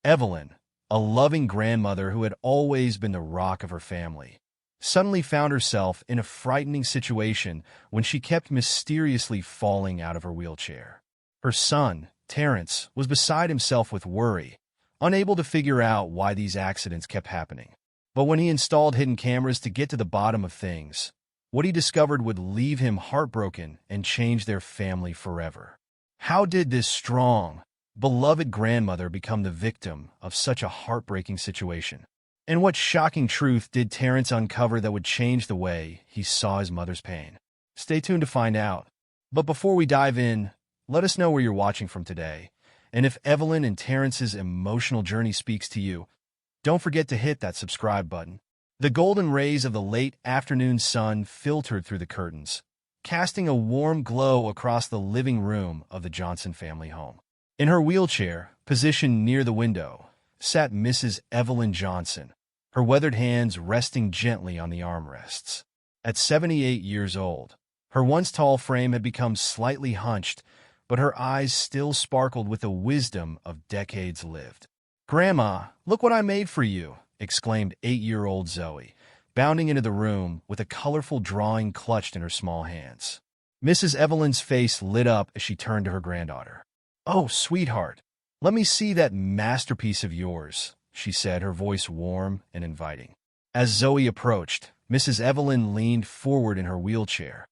Evelyn, a loving grandmother who had always been the rock of her family, suddenly found herself in a frightening situation when she kept mysteriously falling out of her wheelchair. Her son, Terrence, was beside himself with worry, unable to figure out why these accidents kept happening. But when he installed hidden cameras to get to the bottom of things, what he discovered would leave him heartbroken and change their family forever. How did this strong, beloved grandmother become the victim of such a heartbreaking situation? And what shocking truth did Terrence uncover that would change the way he saw his mother's pain? Stay tuned to find out. But before we dive in, let us know where you're watching from today. And if Evelyn and Terrence's emotional journey speaks to you, don't forget to hit that subscribe button. The golden rays of the late afternoon sun filtered through the curtains, casting a warm glow across the living room of the Johnson family home. In her wheelchair, positioned near the window, sat Mrs. Evelyn Johnson, her weathered hands resting gently on the armrests. At 78 years old, her once tall frame had become slightly hunched, but her eyes still sparkled with the wisdom of decades lived. "Grandma, look what I made for you," exclaimed 8-year-old Zoe, bounding into the room with a colorful drawing clutched in her small hands. Mrs. Evelyn's face lit up as she turned to her granddaughter. "Oh, sweetheart, let me see that masterpiece of yours," she said, her voice warm and inviting. As Zoe approached, Mrs. Evelyn leaned forward in her wheelchair,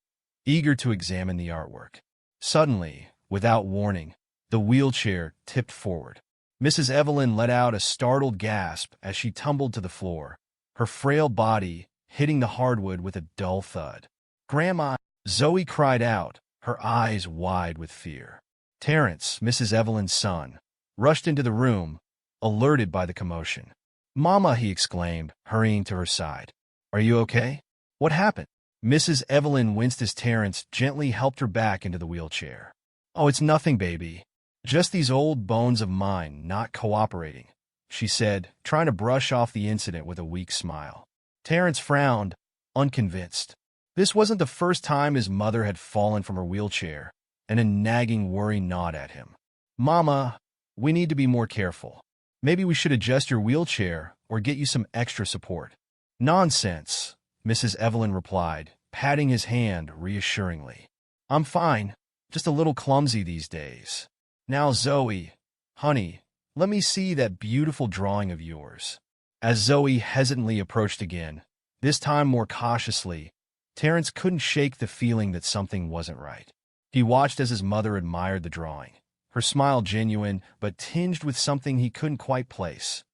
eager to examine the artwork. Suddenly, without warning, the wheelchair tipped forward. Mrs. Evelyn let out a startled gasp as she tumbled to the floor, her frail body hitting the hardwood with a dull thud. "Grandma!" Zoe cried out, her eyes wide with fear. Terrence, Mrs. Evelyn's son, rushed into the room, alerted by the commotion. "Mama!" he exclaimed, hurrying to her side. "Are you okay? What happened?" Mrs. Evelyn winced as Terrence gently helped her back into the wheelchair. "Oh, it's nothing, baby. Just these old bones of mine not cooperating," she said, trying to brush off the incident with a weak smile. Terrence frowned, unconvinced. This wasn't the first time his mother had fallen from her wheelchair, and a nagging worry gnawed at him. "Mama, we need to be more careful. Maybe we should adjust your wheelchair or get you some extra support." "Nonsense," Mrs. Evelyn replied, patting his hand reassuringly. "I'm fine, just a little clumsy these days. Now, Zoe, honey, let me see that beautiful drawing of yours." As Zoe hesitantly approached again, this time more cautiously, Terrence couldn't shake the feeling that something wasn't right. He watched as his mother admired the drawing, her smile genuine but tinged with something he couldn't quite place.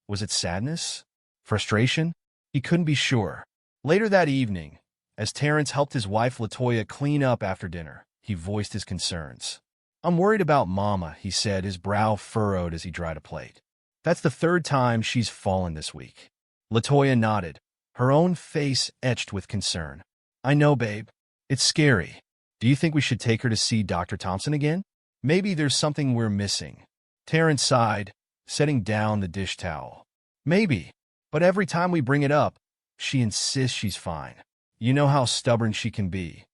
Was it sadness? Frustration? He couldn't be sure. Later that evening, as Terrence helped his wife Latoya clean up after dinner, he voiced his concerns. "I'm worried about Mama," he said, his brow furrowed as he dried a plate. "That's the third time she's fallen this week." Latoya nodded, her own face etched with concern. "I know, babe. It's scary. Do you think we should take her to see Dr. Thompson again? Maybe there's something we're missing." Terrence sighed, setting down the dish towel. "Maybe, but every time we bring it up, she insists she's fine. You know how stubborn she can be.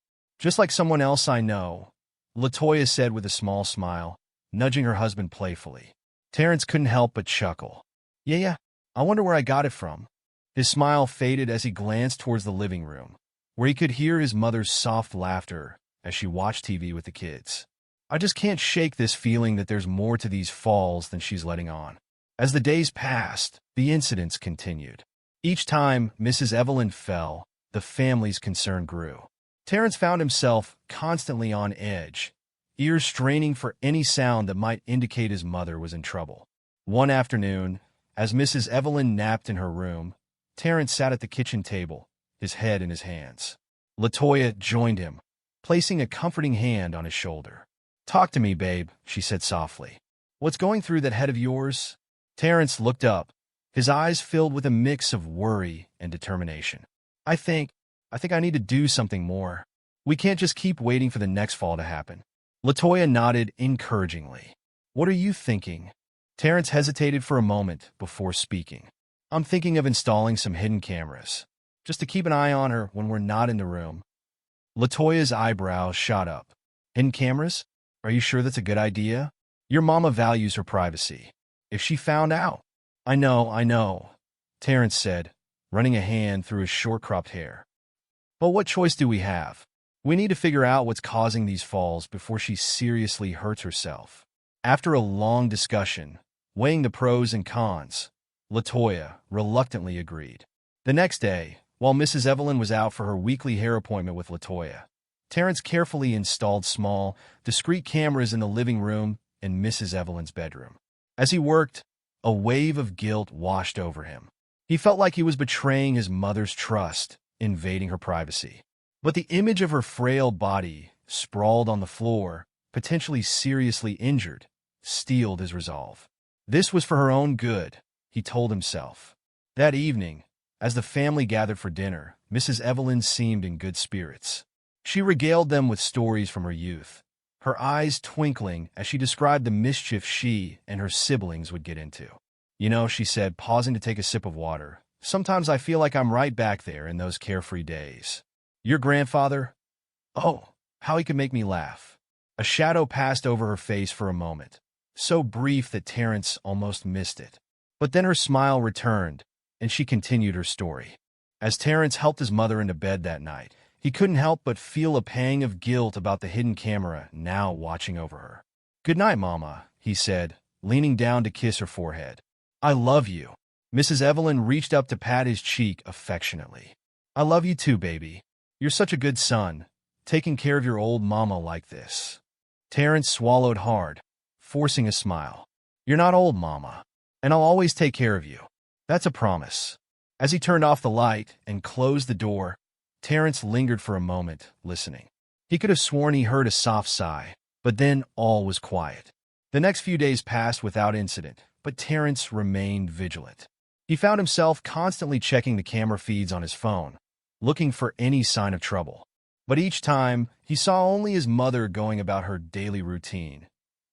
Just like someone else I know," Latoya said with a small smile, nudging her husband playfully. Terrence couldn't help but chuckle. Yeah, I wonder where I got it from." His smile faded as he glanced towards the living room, where he could hear his mother's soft laughter as she watched TV with the kids. "I just can't shake this feeling that there's more to these falls than she's letting on." As the days passed, the incidents continued. Each time Mrs. Evelyn fell, the family's concern grew. Terrence found himself constantly on edge, ears straining for any sound that might indicate his mother was in trouble. One afternoon, as Mrs. Evelyn napped in her room, Terrence sat at the kitchen table, his head in his hands. Latoya joined him, placing a comforting hand on his shoulder. "Talk to me, babe," she said softly. "What's going through that head of yours?" Terrence looked up, his eyes filled with a mix of worry and determination. I think I need to do something more. We can't just keep waiting for the next fall to happen." Latoya nodded encouragingly. "What are you thinking?" Terrence hesitated for a moment before speaking. "I'm thinking of installing some hidden cameras, just to keep an eye on her when we're not in the room." Latoya's eyebrows shot up. "Hidden cameras? Are you sure that's a good idea? Your mama values her privacy." If she found out. I know, Terrence said, running a hand through his short-cropped hair. But what choice do we have? We need to figure out what's causing these falls before she seriously hurts herself. After a long discussion, weighing the pros and cons, LaToya reluctantly agreed. The next day, while Mrs. Evelyn was out for her weekly hair appointment with LaToya, Terrence carefully installed small, discreet cameras in the living room and Mrs. Evelyn's bedroom. As he worked, a wave of guilt washed over him. He felt like he was betraying his mother's trust, invading her privacy. But the image of her frail body, sprawled on the floor, potentially seriously injured, steeled his resolve. This was for her own good, he told himself. That evening, as the family gathered for dinner, Mrs. Evelyn seemed in good spirits. She regaled them with stories from her youth, her eyes twinkling as she described the mischief she and her siblings would get into. You know, she said, pausing to take a sip of water, sometimes I feel like I'm right back there in those carefree days. Your grandfather? Oh, how he could make me laugh. A shadow passed over her face for a moment, so brief that Terrence almost missed it. But then her smile returned, and she continued her story. As Terrence helped his mother into bed that night, he couldn't help but feel a pang of guilt about the hidden camera now watching over her. "Good night, Mama," he said, leaning down to kiss her forehead. "I love you." Mrs. Evelyn reached up to pat his cheek affectionately. "I love you too, baby. You're such a good son, taking care of your old mama like this." Terrence swallowed hard, forcing a smile. "You're not old, Mama, and I'll always take care of you. That's a promise." As he turned off the light and closed the door, Terrence lingered for a moment, listening. He could have sworn he heard a soft sigh, but then all was quiet. The next few days passed without incident, but Terrence remained vigilant. He found himself constantly checking the camera feeds on his phone, looking for any sign of trouble. But each time, he saw only his mother going about her daily routine,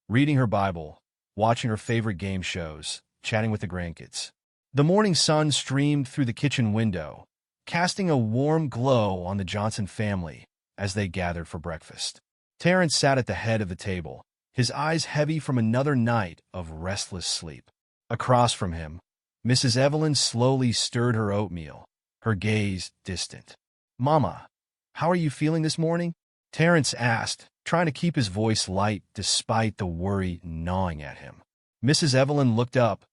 reading her Bible, watching her favorite game shows, chatting with the grandkids. The morning sun streamed through the kitchen window, casting a warm glow on the Johnson family as they gathered for breakfast. Terrence sat at the head of the table, his eyes heavy from another night of restless sleep. Across from him, Mrs. Evelyn slowly stirred her oatmeal, her gaze distant. "Mama, how are you feeling this morning?" Terrence asked, trying to keep his voice light despite the worry gnawing at him. Mrs. Evelyn looked up,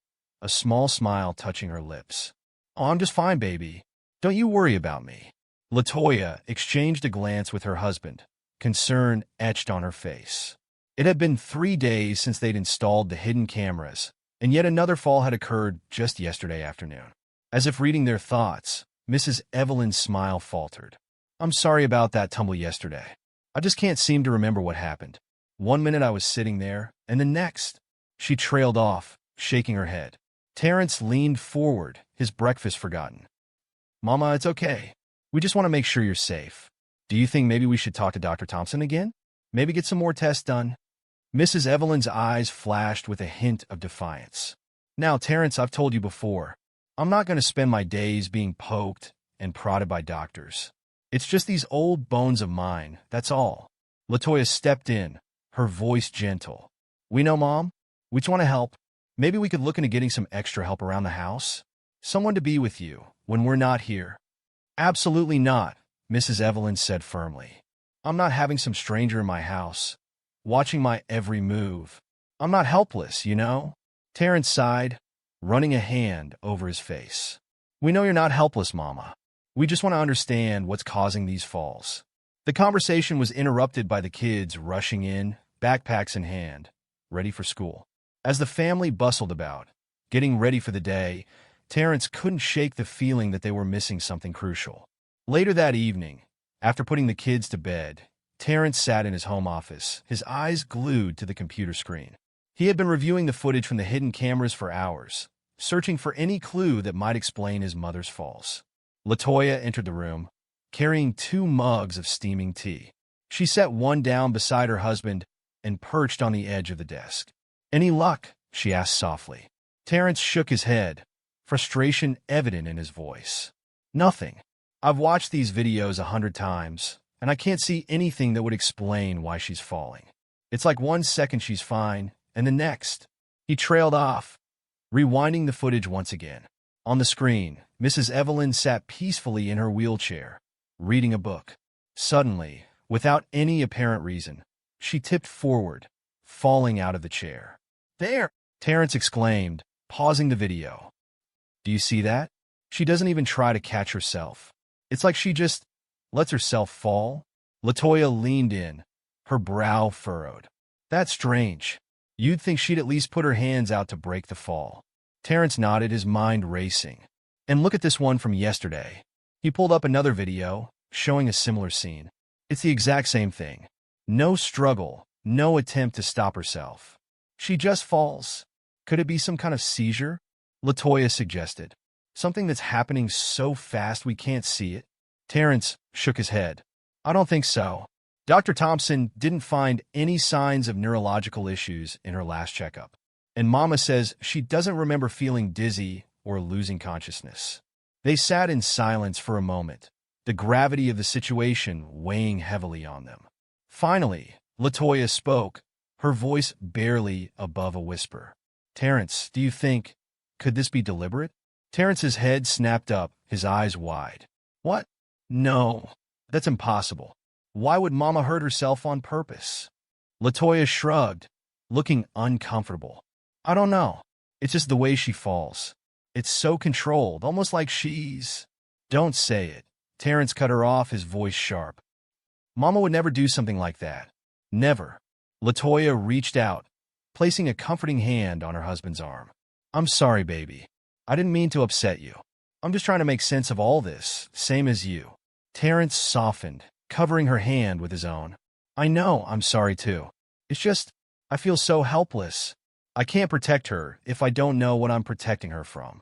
a small smile touching her lips. "Oh, I'm just fine, baby. Don't you worry about me." LaToya exchanged a glance with her husband, concern etched on her face. It had been 3 days since they'd installed the hidden cameras, and yet another fall had occurred just yesterday afternoon. As if reading their thoughts, Mrs. Evelyn's smile faltered. "I'm sorry about that tumble yesterday. I just can't seem to remember what happened. One minute I was sitting there, and the next." She trailed off, shaking her head. Terrence leaned forward, his breakfast forgotten. "Mama, it's okay. We just want to make sure you're safe. Do you think maybe we should talk to Dr. Thompson again? Maybe get some more tests done?" Mrs. Evelyn's eyes flashed with a hint of defiance. "Now, Terrence, I've told you before, I'm not going to spend my days being poked and prodded by doctors. It's just these old bones of mine, that's all." LaToya stepped in, her voice gentle. "We know, Mom. We just want to help. Maybe we could look into getting some extra help around the house. Someone to be with you when we're not here." "Absolutely not," Mrs. Evelyn said firmly. "I'm not having some stranger in my house, watching my every move. I'm not helpless, you know?" Terrence sighed, running a hand over his face. "We know you're not helpless, Mama. We just want to understand what's causing these falls." The conversation was interrupted by the kids rushing in, backpacks in hand, ready for school. As the family bustled about, getting ready for the day, Terrence couldn't shake the feeling that they were missing something crucial. Later that evening, after putting the kids to bed, Terrence sat in his home office, his eyes glued to the computer screen. He had been reviewing the footage from the hidden cameras for hours, searching for any clue that might explain his mother's falls. LaToya entered the room, carrying 2 mugs of steaming tea. She set one down beside her husband and perched on the edge of the desk. "Any luck?" she asked softly. Terrence shook his head, frustration evident in his voice. "Nothing. I've watched these videos 100 times, and I can't see anything that would explain why she's falling. It's like one second she's fine, and the next." He trailed off, Rewinding the footage once again. On the screen, Mrs. Evelyn sat peacefully in her wheelchair, reading a book. Suddenly, without any apparent reason, she tipped forward, falling out of the chair. "There!" Terrence exclaimed, pausing the video. "Do you see that? She doesn't even try to catch herself. It's like she just lets herself fall." Latoya leaned in, her brow furrowed. "That's strange. You'd think she'd at least put her hands out to break the fall." Terrence nodded, his mind racing. "And look at this one from yesterday." He pulled up another video, showing a similar scene. It's the exact same thing. No struggle, no attempt to stop herself. She just falls. Could it be some kind of seizure? Latoya suggested. Something that's happening so fast we can't see it? Terrence shook his head. "I don't think so. Dr. Thompson didn't find any signs of neurological issues in her last checkup. And Mama says she doesn't remember feeling dizzy or losing consciousness." They sat in silence for a moment, the gravity of the situation weighing heavily on them. Finally, Latoya spoke, her voice barely above a whisper. "Terrence, do you think, could this be deliberate?" Terrence's head snapped up, his eyes wide. "What? No, that's impossible. Why would Mama hurt herself on purpose?" Latoya shrugged, looking uncomfortable. "I don't know. It's just the way she falls. It's so controlled, almost like she's—" "Don't say it." Terrence cut her off, his voice sharp. "Mama would never do something like that. Never." Latoya reached out, placing a comforting hand on her husband's arm. "I'm sorry, baby. I didn't mean to upset you. I'm just trying to make sense of all this, same as you." Terrence softened, covering her hand with his own. "I know I'm sorry too. It's just, I feel so helpless. I can't protect her if I don't know what I'm protecting her from."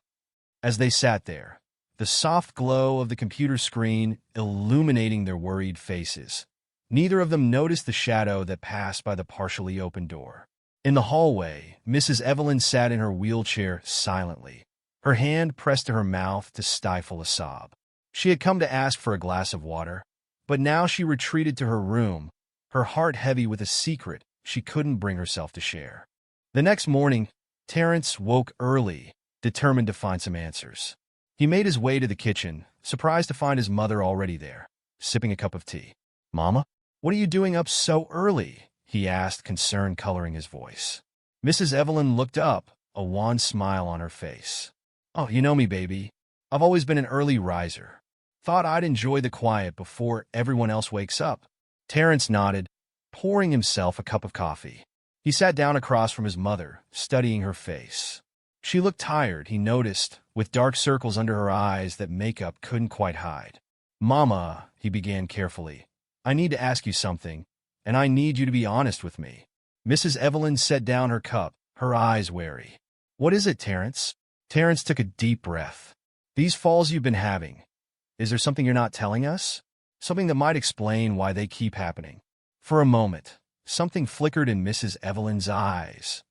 As they sat there, the soft glow of the computer screen illuminating their worried faces, neither of them noticed the shadow that passed by the partially open door. In the hallway, Mrs. Evelyn sat in her wheelchair silently, her hand pressed to her mouth to stifle a sob. She had come to ask for a glass of water, but now she retreated to her room, her heart heavy with a secret she couldn't bring herself to share. The next morning, Terrence woke early, determined to find some answers. He made his way to the kitchen, surprised to find his mother already there, sipping a cup of tea. "Mama, what are you doing up so early?" he asked, concern coloring his voice. Mrs. Evelyn looked up, a wan smile on her face. "Oh, you know me, baby. I've always been an early riser. Thought I'd enjoy the quiet before everyone else wakes up." Terrence nodded, pouring himself a cup of coffee. He sat down across from his mother, studying her face. She looked tired, he noticed, with dark circles under her eyes that makeup couldn't quite hide. "Mama," he began carefully, "I need to ask you something, and I need you to be honest with me." Mrs. Evelyn set down her cup, her eyes wary. "What is it, Terrence?" Terrence took a deep breath. "These falls you've been having, is there something you're not telling us? Something that might explain why they keep happening?" For a moment, something flickered in Mrs. Evelyn's eyes.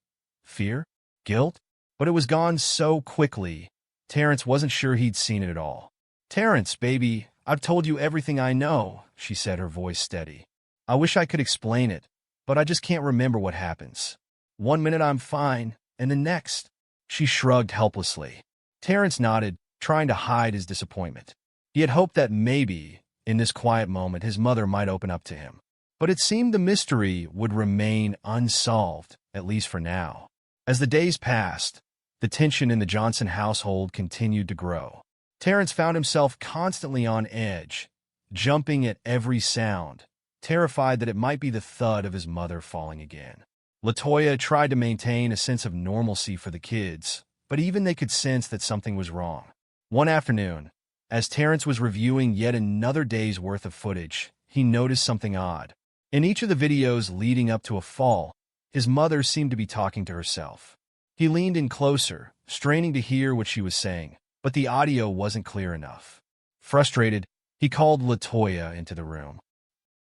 Fear? Guilt? But it was gone so quickly, Terrence wasn't sure he'd seen it at all. "Terrence, baby, I've told you everything I know," she said, her voice steady. "I wish I could explain it, but I just can't remember what happens. One minute I'm fine, and the next—" She shrugged helplessly. Terrence nodded, trying to hide his disappointment. He had hoped that maybe, in this quiet moment, his mother might open up to him. But it seemed the mystery would remain unsolved, at least for now. As the days passed, the tension in the Johnson household continued to grow. Terrence found himself constantly on edge, jumping at every sound, terrified that it might be the thud of his mother falling again. Latoya tried to maintain a sense of normalcy for the kids, but even they could sense that something was wrong. One afternoon, as Terrence was reviewing yet another day's worth of footage, he noticed something odd. In each of the videos leading up to a fall, his mother seemed to be talking to herself. He leaned in closer, straining to hear what she was saying, but the audio wasn't clear enough. Frustrated, he called Latoya into the room.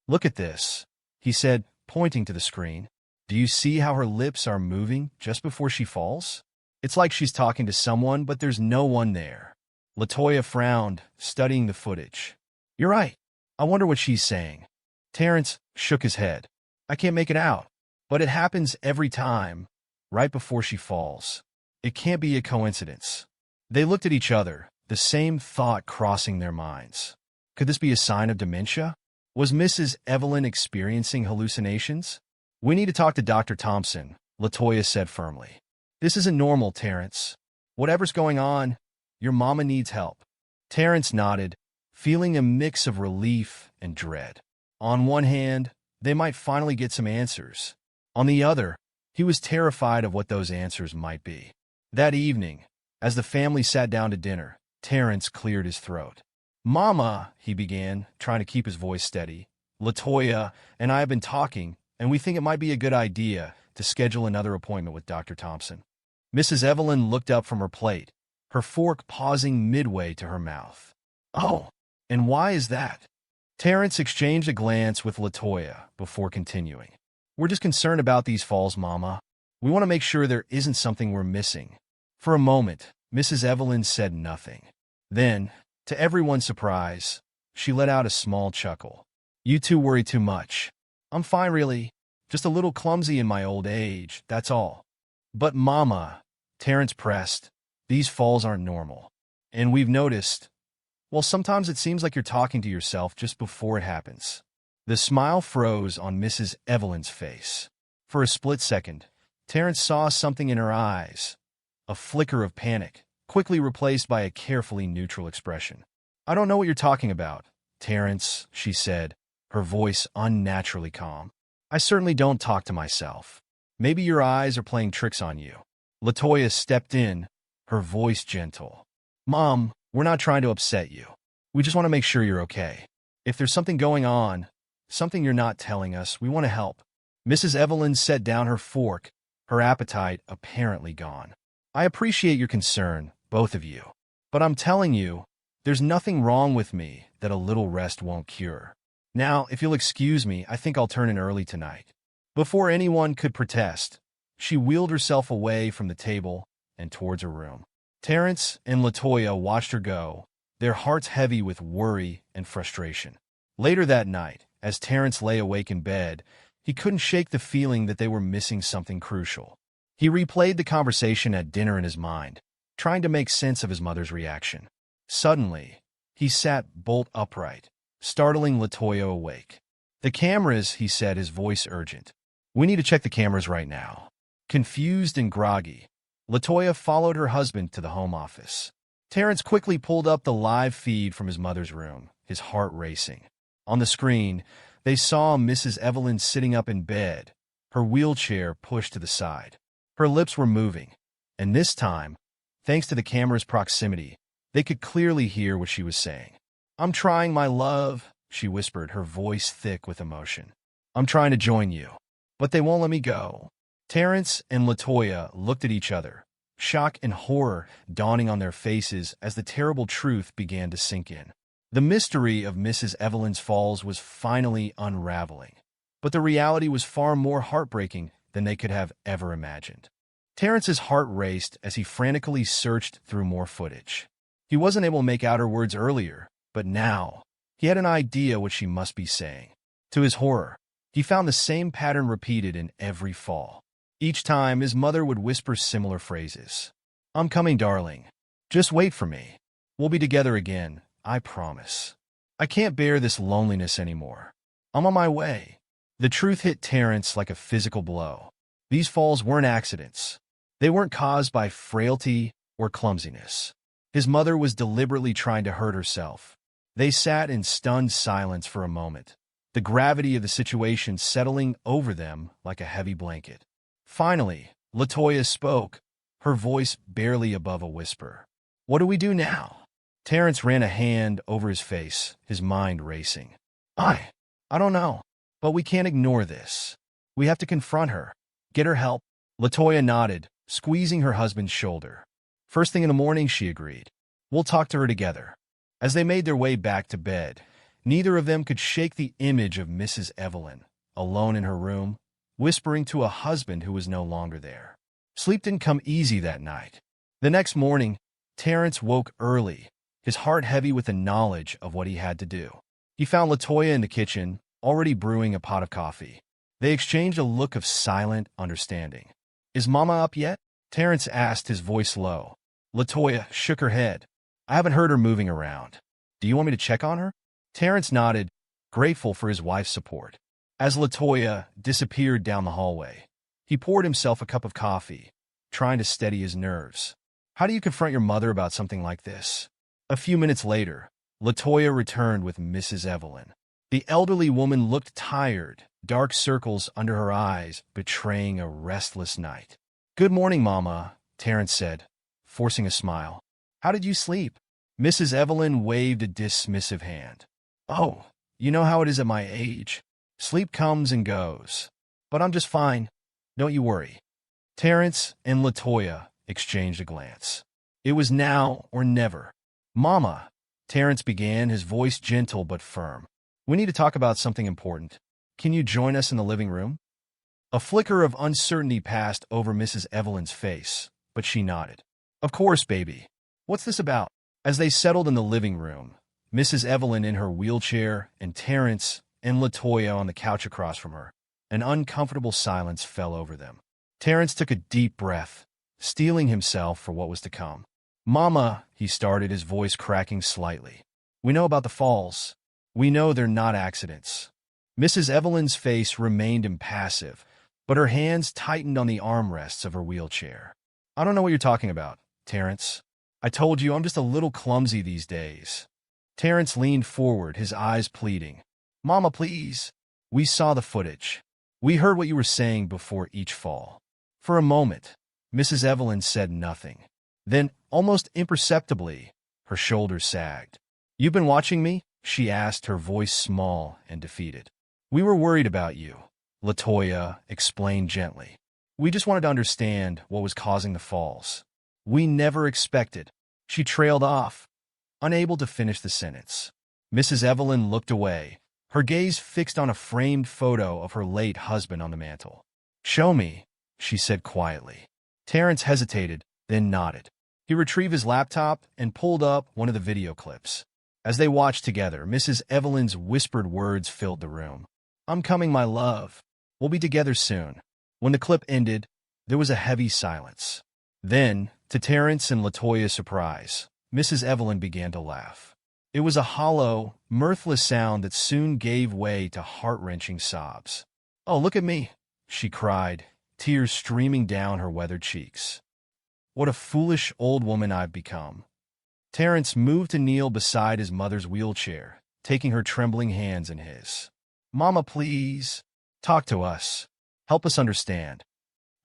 "Look at this," he said, pointing to the screen. "Do you see how her lips are moving just before she falls? It's like she's talking to someone, but there's no one there." Latoya frowned, studying the footage. "You're right. I wonder what she's saying." Terrence shook his head. "I can't make it out, but it happens every time, right before she falls." It can't be a coincidence. They looked at each other, the same thought crossing their minds. Could this be a sign of dementia? Was Mrs. Evelyn experiencing hallucinations? We need to talk to Dr. Thompson, LaToya said firmly. This isn't normal, Terrence. Whatever's going on, your mama needs help. Terrence nodded, feeling a mix of relief and dread. On one hand, they might finally get some answers. On the other, he was terrified of what those answers might be. That evening, as the family sat down to dinner, Terrence cleared his throat. Mama, he began, trying to keep his voice steady, LaToya and I have been talking, and we think it might be a good idea to schedule another appointment with Dr. Thompson. Mrs. Evelyn looked up from her plate, her fork pausing midway to her mouth. Oh, and why is that? Terrence exchanged a glance with LaToya before continuing. We're just concerned about these falls, Mama. We want to make sure there isn't something we're missing. For a moment, Mrs. Evelyn said nothing. Then, to everyone's surprise, she let out a small chuckle. You two worry too much. I'm fine, really. Just a little clumsy in my old age, that's all. But Mama, Terrence pressed, these falls aren't normal. And we've noticed, well, sometimes it seems like you're talking to yourself just before it happens. The smile froze on Mrs. Evelyn's face. For a split second, Terrence saw something in her eyes, a flicker of panic, quickly replaced by a carefully neutral expression. I don't know what you're talking about, Terrence, she said, her voice unnaturally calm. I certainly don't talk to myself. Maybe your eyes are playing tricks on you. LaToya stepped in, her voice gentle. Mom, we're not trying to upset you. We just want to make sure you're okay. If there's something going on, something you're not telling us, we want to help. Mrs. Evelyn set down her fork, her appetite apparently gone. I appreciate your concern, both of you. But I'm telling you, there's nothing wrong with me that a little rest won't cure. Now, if you'll excuse me, I think I'll turn in early tonight. Before anyone could protest, she wheeled herself away from the table and towards her room. Terrence and LaToya watched her go, their hearts heavy with worry and frustration. Later that night, as Terrence lay awake in bed, he couldn't shake the feeling that they were missing something crucial. He replayed the conversation at dinner in his mind, trying to make sense of his mother's reaction. Suddenly, he sat bolt upright, startling LaToya awake. The cameras, he said, his voice urgent. We need to check the cameras right now. Confused and groggy, LaToya followed her husband to the home office. Terrence quickly pulled up the live feed from his mother's room, his heart racing. On the screen, they saw Mrs. Evelyn sitting up in bed, her wheelchair pushed to the side. Her lips were moving, and this time, thanks to the camera's proximity, they could clearly hear what she was saying. I'm trying, my love, she whispered, her voice thick with emotion. I'm trying to join you, but they won't let me go. Terrence and LaToya looked at each other, shock and horror dawning on their faces as the terrible truth began to sink in. The mystery of Mrs. Evelyn's falls was finally unraveling, but the reality was far more heartbreaking than they could have ever imagined. Terrence's heart raced as he frantically searched through more footage. He wasn't able to make out her words earlier, but now he had an idea what she must be saying. To his horror, he found the same pattern repeated in every fall. Each time, his mother would whisper similar phrases. I'm coming, darling. Just wait for me. We'll be together again, I promise. I can't bear this loneliness anymore. I'm on my way. The truth hit Terrence like a physical blow. These falls weren't accidents. They weren't caused by frailty or clumsiness. His mother was deliberately trying to hurt herself. They sat in stunned silence for a moment, the gravity of the situation settling over them like a heavy blanket. Finally, LaToya spoke, her voice barely above a whisper. What do we do now? Terrence ran a hand over his face, his mind racing. I don't know, but we can't ignore this. We have to confront her, get her help. LaToya nodded, squeezing her husband's shoulder. First thing in the morning, she agreed. We'll talk to her together. As they made their way back to bed, neither of them could shake the image of Mrs. Evelyn, alone in her room, whispering to a husband who was no longer there. Sleep didn't come easy that night. The next morning, Terrence woke early, his heart heavy with the knowledge of what he had to do. He found LaToya in the kitchen, already brewing a pot of coffee. They exchanged a look of silent understanding. Is Mama up yet? Terrence asked, his voice low. Latoya shook her head. I haven't heard her moving around. Do you want me to check on her? Terrence nodded, grateful for his wife's support. As Latoya disappeared down the hallway, he poured himself a cup of coffee, trying to steady his nerves. How do you confront your mother about something like this? A few minutes later, Latoya returned with Mrs. Evelyn. The elderly woman looked tired, dark circles under her eyes betraying a restless night. Good morning, Mama, Terrence said, forcing a smile. How did you sleep? Mrs. Evelyn waved a dismissive hand. Oh, you know how it is at my age. Sleep comes and goes. But I'm just fine. Don't you worry. Terrence and Latoya exchanged a glance. It was now or never. Mama, Terrence began, his voice gentle but firm. We need to talk about something important. Can you join us in the living room? A flicker of uncertainty passed over Mrs. Evelyn's face, but she nodded. Of course, baby. What's this about? As they settled in the living room, Mrs. Evelyn in her wheelchair and Terrence and Latoya on the couch across from her, an uncomfortable silence fell over them. Terrence took a deep breath, steeling himself for what was to come. Mama, he started, his voice cracking slightly. We know about the falls. We know they're not accidents. Mrs. Evelyn's face remained impassive, but her hands tightened on the armrests of her wheelchair. I don't know what you're talking about, Terrence. I told you I'm just a little clumsy these days. Terrence leaned forward, his eyes pleading. Mama, please. We saw the footage. We heard what you were saying before each fall. For a moment, Mrs. Evelyn said nothing. Then, almost imperceptibly, her shoulders sagged. You've been watching me? She asked, her voice small and defeated. We were worried about you, Latoya explained gently. We just wanted to understand what was causing the falls. We never expected. She trailed off, unable to finish the sentence. Mrs. Evelyn looked away, her gaze fixed on a framed photo of her late husband on the mantel. Show me, she said quietly. Terrence hesitated, then nodded. He retrieved his laptop and pulled up one of the video clips. As they watched together, Mrs. Evelyn's whispered words filled the room. I'm coming, my love. We'll be together soon. When the clip ended, there was a heavy silence. Then, to Terrence and Latoya's surprise, Mrs. Evelyn began to laugh. It was a hollow, mirthless sound that soon gave way to heart-wrenching sobs. Oh, look at me, she cried, tears streaming down her weathered cheeks. What a foolish old woman I've become. Terrence moved to kneel beside his mother's wheelchair, taking her trembling hands in his. Mama, please. Talk to us. Help us understand.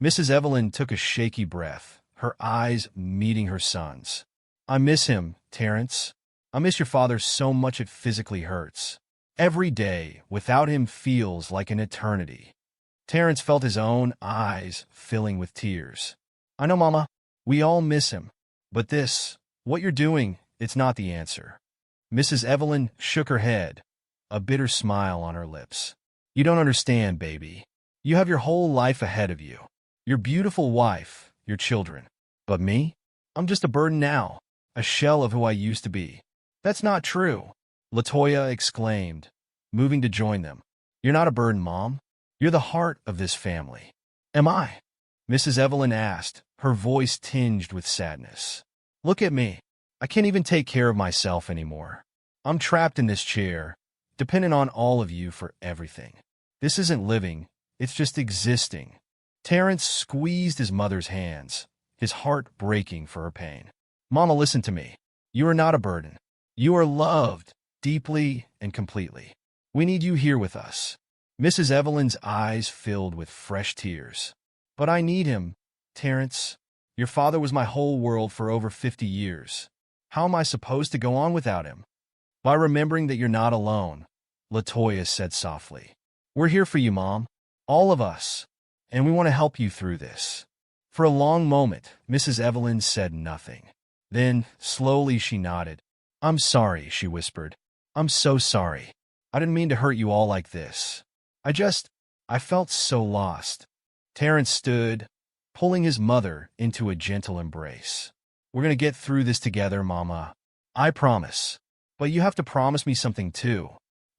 Mrs. Evelyn took a shaky breath, her eyes meeting her son's. I miss him, Terrence. I miss your father so much it physically hurts. Every day without him feels like an eternity. Terrence felt his own eyes filling with tears. I know, Mama. We all miss him. But this, what you're doing, it's not the answer. Mrs. Evelyn shook her head, a bitter smile on her lips. You don't understand, baby. You have your whole life ahead of you. Your beautiful wife, your children. But me? I'm just a burden now, a shell of who I used to be. That's not true, Latoya exclaimed, moving to join them. You're not a burden, Mom. You're the heart of this family. Am I? Mrs. Evelyn asked, her voice tinged with sadness. Look at me. I can't even take care of myself anymore. I'm trapped in this chair, dependent on all of you for everything. This isn't living, it's just existing. Terrence squeezed his mother's hands, his heart breaking for her pain. Mama, listen to me. You are not a burden. You are loved, deeply and completely. We need you here with us. Mrs. Evelyn's eyes filled with fresh tears. But I need him, Terrence. Your father was my whole world for over 50 years. How am I supposed to go on without him? By remembering that you're not alone, Latoya said softly. We're here for you, Mom. All of us. And we want to help you through this. For a long moment, Mrs. Evelyn said nothing. Then, slowly, she nodded. I'm sorry, she whispered. I'm so sorry. I didn't mean to hurt you all like this. I felt so lost. Terrence stood, pulling his mother into a gentle embrace. We're going to get through this together, Mama. I promise. But you have to promise me something too.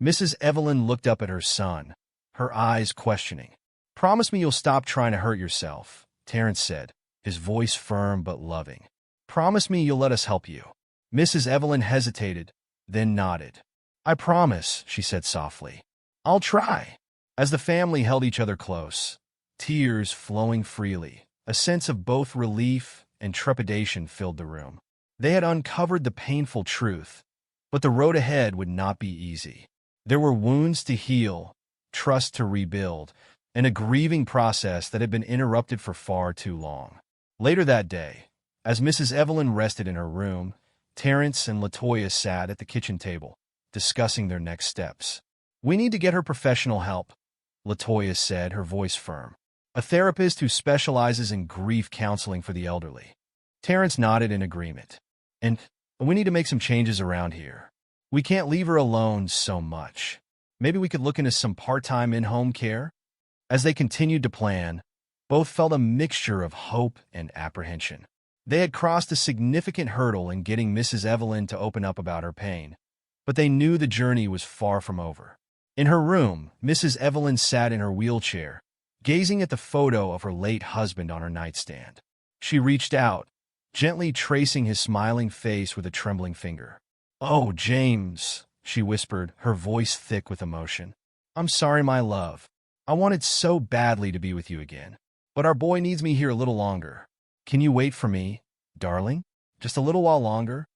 Mrs. Evelyn looked up at her son, her eyes questioning. Promise me you'll stop trying to hurt yourself, Terrence said, his voice firm but loving. "Promise me you'll let us help you." Mrs. Evelyn hesitated, then nodded. "I promise," she said softly. "I'll try." As the family held each other close, tears flowing freely, a sense of both relief and trepidation filled the room. They had uncovered the painful truth, but the road ahead would not be easy. There were wounds to heal, trust to rebuild, and a grieving process that had been interrupted for far too long. Later that day, as Mrs. Evelyn rested in her room, Terrence and Latoya sat at the kitchen table, discussing their next steps. "We need to get her professional help," Latoya said, her voice firm. "A therapist who specializes in grief counseling for the elderly." Terrence nodded in agreement. "And we need to make some changes around here. We can't leave her alone so much. Maybe we could look into some part-time in-home care?" As they continued to plan, both felt a mixture of hope and apprehension. They had crossed a significant hurdle in getting Mrs. Evelyn to open up about her pain, but they knew the journey was far from over. In her room, Mrs. Evelyn sat in her wheelchair, gazing at the photo of her late husband on her nightstand. She reached out, gently tracing his smiling face with a trembling finger. "Oh, James," she whispered, her voice thick with emotion. "I'm sorry, my love. I wanted so badly to be with you again. But our boy needs me here a little longer. Can you wait for me, darling? Just a little while longer?"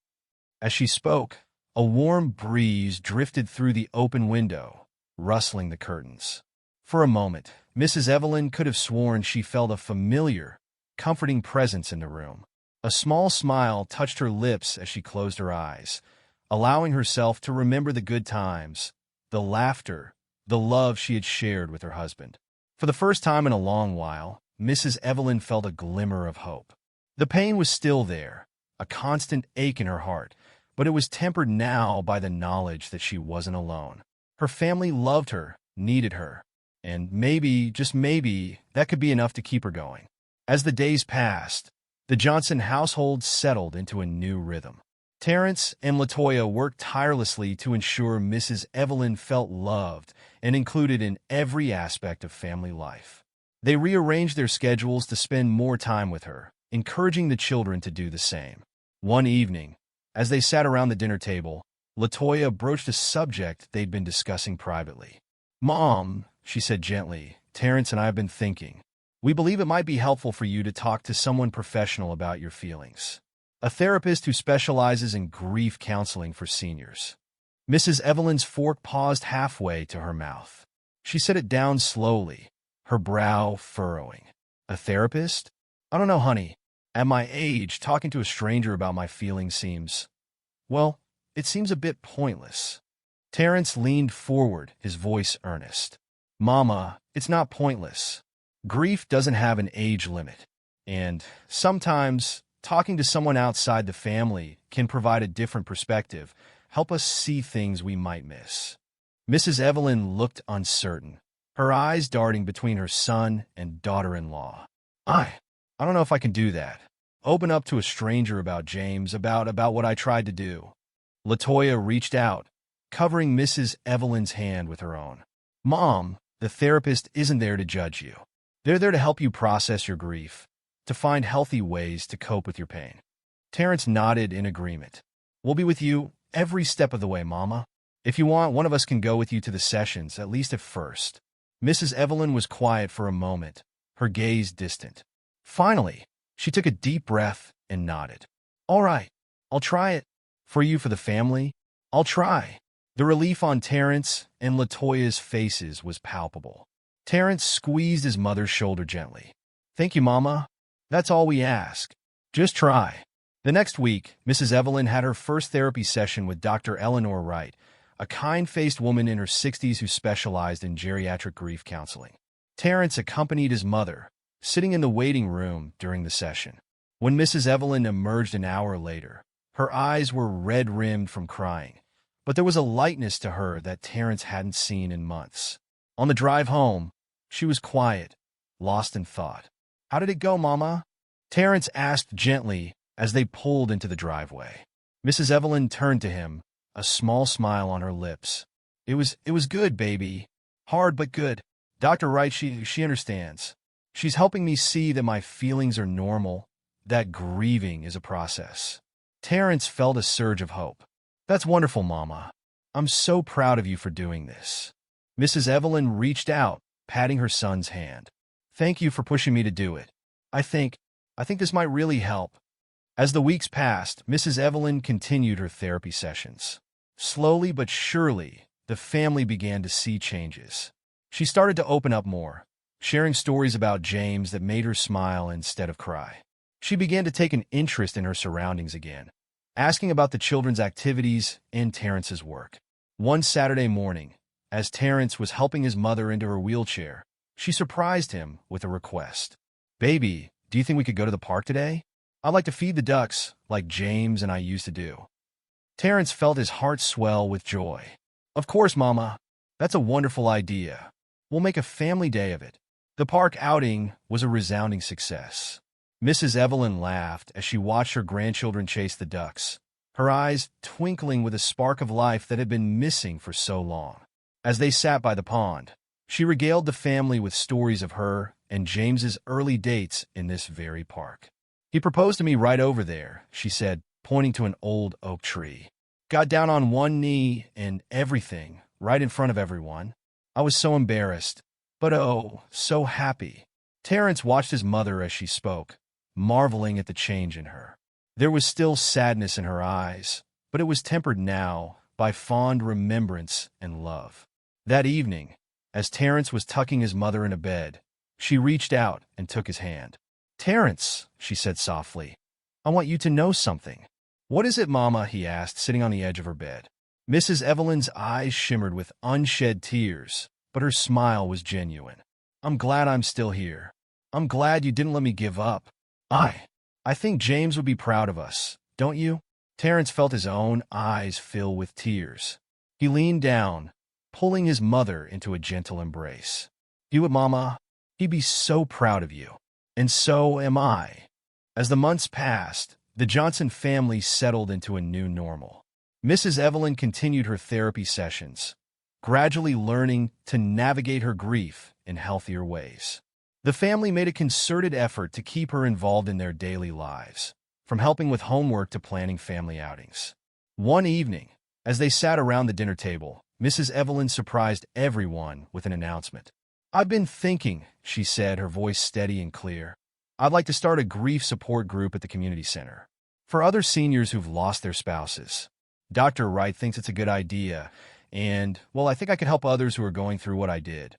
As she spoke, a warm breeze drifted through the open window, rustling the curtains. For a moment, Mrs. Evelyn could have sworn she felt a familiar, comforting presence in the room. A small smile touched her lips as she closed her eyes, allowing herself to remember the good times, the laughter, the love she had shared with her husband. For the first time in a long while, Mrs. Evelyn felt a glimmer of hope. The pain was still there, a constant ache in her heart, but it was tempered now by the knowledge that she wasn't alone. Her family loved her, needed her, and maybe, just maybe, that could be enough to keep her going. As the days passed, the Johnson household settled into a new rhythm. Terrence and Latoya worked tirelessly to ensure Mrs. Evelyn felt loved and included in every aspect of family life. They rearranged their schedules to spend more time with her, encouraging the children to do the same. One evening, as they sat around the dinner table, Latoya broached a subject they'd been discussing privately. "Mom," she said gently, "Terrence and I have been thinking. We believe it might be helpful for you to talk to someone professional about your feelings. A therapist who specializes in grief counseling for seniors." Mrs. Evelyn's fork paused halfway to her mouth. She set it down slowly, her brow furrowing. "A therapist? I don't know, honey. At my age, talking to a stranger about my feelings seems, well, it seems a bit pointless." Terrence leaned forward, his voice earnest. "Mama, it's not pointless. Grief doesn't have an age limit. And sometimes, talking to someone outside the family can provide a different perspective, help us see things we might miss." Mrs. Evelyn looked uncertain, her eyes darting between her son and daughter-in-law. I don't know if I can do that. Open up to a stranger about James, about what I tried to do." Latoya reached out, covering Mrs. Evelyn's hand with her own. "Mom, the therapist isn't there to judge you. They're there to help you process your grief, to find healthy ways to cope with your pain." Terrence nodded in agreement. "We'll be with you every step of the way, Mama. If you want, one of us can go with you to the sessions, at least at first." Mrs. Evelyn was quiet for a moment, her gaze distant. Finally, she took a deep breath and nodded. "All right, I'll try it. For you, for the family, I'll try." The relief on Terrence and Latoya's faces was palpable. Terrence squeezed his mother's shoulder gently. "Thank you, Mama. That's all we ask. Just try." The next week, Mrs. Evelyn had her first therapy session with Dr. Eleanor Wright, a kind-faced woman in her 60s who specialized in geriatric grief counseling. Terrence accompanied his mother, sitting in the waiting room during the session. When Mrs. Evelyn emerged an hour later, her eyes were red-rimmed from crying, but there was a lightness to her that Terrence hadn't seen in months. On the drive home, she was quiet, lost in thought. "How did it go, Mama?" Terrence asked gently as they pulled into the driveway. Mrs. Evelyn turned to him, a small smile on her lips. It was good, baby. Hard but good. Dr. Wright, she understands. She's helping me see that my feelings are normal, that grieving is a process. Terrence felt a surge of hope. That's wonderful, Mama. I'm so proud of you for doing this. Mrs. Evelyn reached out, patting her son's hand. Thank you for pushing me to do it. I think this might really help. As the weeks passed, Mrs. Evelyn continued her therapy sessions. Slowly but surely, the family began to see changes. She started to open up more, sharing stories about James that made her smile instead of cry. She began to take an interest in her surroundings again, asking about the children's activities and Terrence's work. One Saturday morning, as Terrence was helping his mother into her wheelchair, she surprised him with a request. Baby, do you think we could go to the park today? I'd like to feed the ducks like James and I used to do. Terrence felt his heart swell with joy. Of course, Mama. That's a wonderful idea. We'll make a family day of it. The park outing was a resounding success. Mrs. Evelyn laughed as she watched her grandchildren chase the ducks, her eyes twinkling with a spark of life that had been missing for so long. As they sat by the pond, she regaled the family with stories of her and James's early dates in this very park. He proposed to me right over there, she said, pointing to an old oak tree. Got down on one knee and everything, right in front of everyone. I was so embarrassed, but oh, so happy. Terrence watched his mother as she spoke, marveling at the change in her. There was still sadness in her eyes, but it was tempered now by fond remembrance and love. That evening, as Terrence was tucking his mother in a bed, she reached out and took his hand. Terrence, she said softly, I want you to know something. What is it, Mama? He asked, sitting on the edge of her bed. Mrs. Evelyn's eyes shimmered with unshed tears, but her smile was genuine. I'm glad I'm still here. I'm glad you didn't let me give up. I think James would be proud of us, don't you? Terrence felt his own eyes fill with tears. He leaned down, pulling his mother into a gentle embrace. You would, Mama? He'd be so proud of you. And so am I. As the months passed, the Johnson family settled into a new normal. Mrs. Evelyn continued her therapy sessions, gradually learning to navigate her grief in healthier ways. The family made a concerted effort to keep her involved in their daily lives, from helping with homework to planning family outings. One evening, as they sat around the dinner table, Mrs. Evelyn surprised everyone with an announcement. I've been thinking, she said, her voice steady and clear. I'd like to start a grief support group at the community center for other seniors who've lost their spouses. Dr. Wright thinks it's a good idea, and, well, I think I could help others who are going through what I did.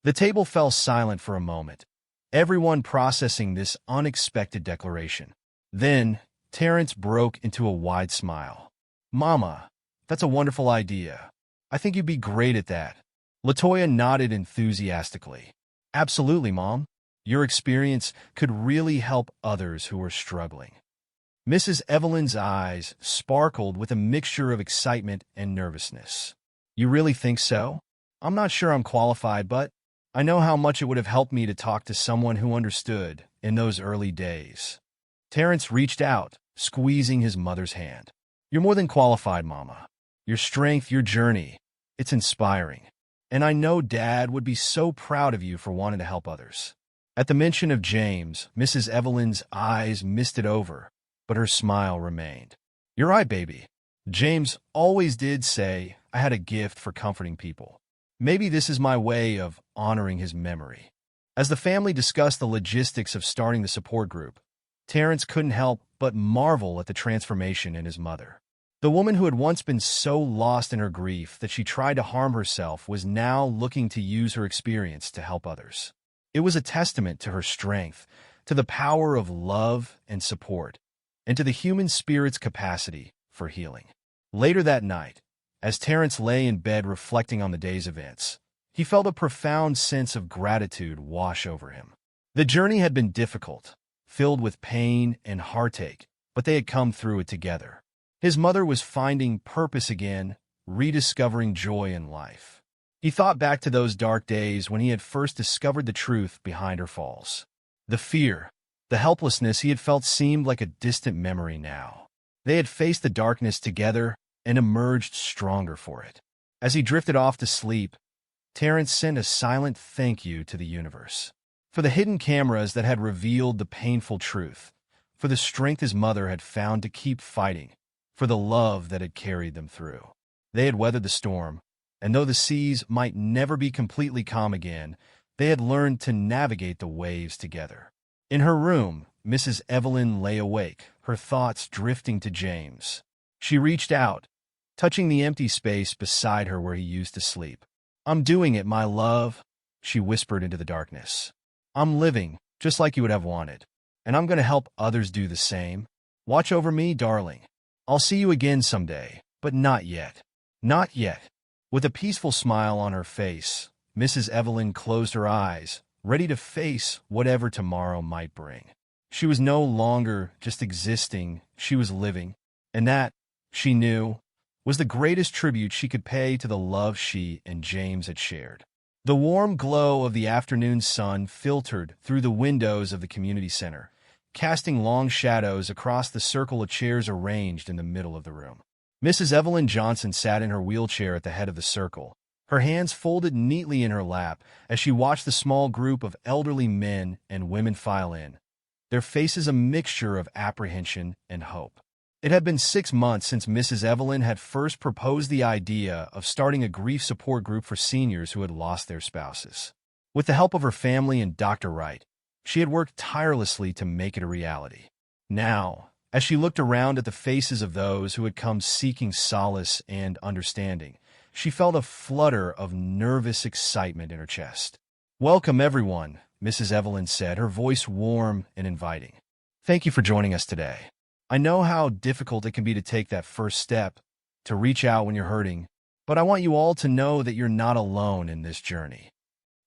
The table fell silent for a moment, everyone processing this unexpected declaration. Then, Terrence broke into a wide smile. Mama, that's a wonderful idea. I think you'd be great at that. LaToya nodded enthusiastically. Absolutely, Mom. Your experience could really help others who are struggling. Mrs. Evelyn's eyes sparkled with a mixture of excitement and nervousness. You really think so? I'm not sure I'm qualified, but I know how much it would have helped me to talk to someone who understood in those early days. Terrence reached out, squeezing his mother's hand. You're more than qualified, Mama. Your strength, your journey, it's inspiring. And I know Dad would be so proud of you for wanting to help others. At the mention of James, Mrs. Evelyn's eyes misted over, but her smile remained. You're right, baby. James always did say I had a gift for comforting people. Maybe this is my way of honoring his memory. As the family discussed the logistics of starting the support group, Terrence couldn't help but marvel at the transformation in his mother. The woman who had once been so lost in her grief that she tried to harm herself was now looking to use her experience to help others. It was a testament to her strength, to the power of love and support, and to the human spirit's capacity for healing. Later that night, as Terrence lay in bed reflecting on the day's events, he felt a profound sense of gratitude wash over him. The journey had been difficult, filled with pain and heartache, but they had come through it together. His mother was finding purpose again, rediscovering joy in life. He thought back to those dark days when he had first discovered the truth behind her falls. The fear, the helplessness he had felt seemed like a distant memory now. They had faced the darkness together and emerged stronger for it. As he drifted off to sleep, Terrence sent a silent thank you to the universe. for the hidden cameras that had revealed the painful truth, for the strength his mother had found to keep fighting, for the love that had carried them through. They had weathered the storm, and though the seas might never be completely calm again, they had learned to navigate the waves together. In her room, Mrs. Evelyn lay awake, her thoughts drifting to James. She reached out, touching the empty space beside her where he used to sleep. "I'm doing it, my love," she whispered into the darkness. "I'm living, just like you would have wanted, and I'm going to help others do the same. Watch over me, darling. I'll see you again someday, but not yet. Not yet." With a peaceful smile on her face, Mrs. Evelyn closed her eyes, ready to face whatever tomorrow might bring. She was no longer just existing, she was living, and that, she knew, was the greatest tribute she could pay to the love she and James had shared. The warm glow of the afternoon sun filtered through the windows of the community center, casting long shadows across the circle of chairs arranged in the middle of the room. Mrs. Evelyn Johnson sat in her wheelchair at the head of the circle, her hands folded neatly in her lap as she watched the small group of elderly men and women file in, their faces a mixture of apprehension and hope. It had been 6 months since Mrs. Evelyn had first proposed the idea of starting a grief support group for seniors who had lost their spouses. With the help of her family and Dr. Wright, she had worked tirelessly to make it a reality. Now, as she looked around at the faces of those who had come seeking solace and understanding, she felt a flutter of nervous excitement in her chest. "Welcome, everyone," Mrs. Evelyn said, her voice warm and inviting. "Thank you for joining us today. I know how difficult it can be to take that first step, to reach out when you're hurting, but I want you all to know that you're not alone in this journey."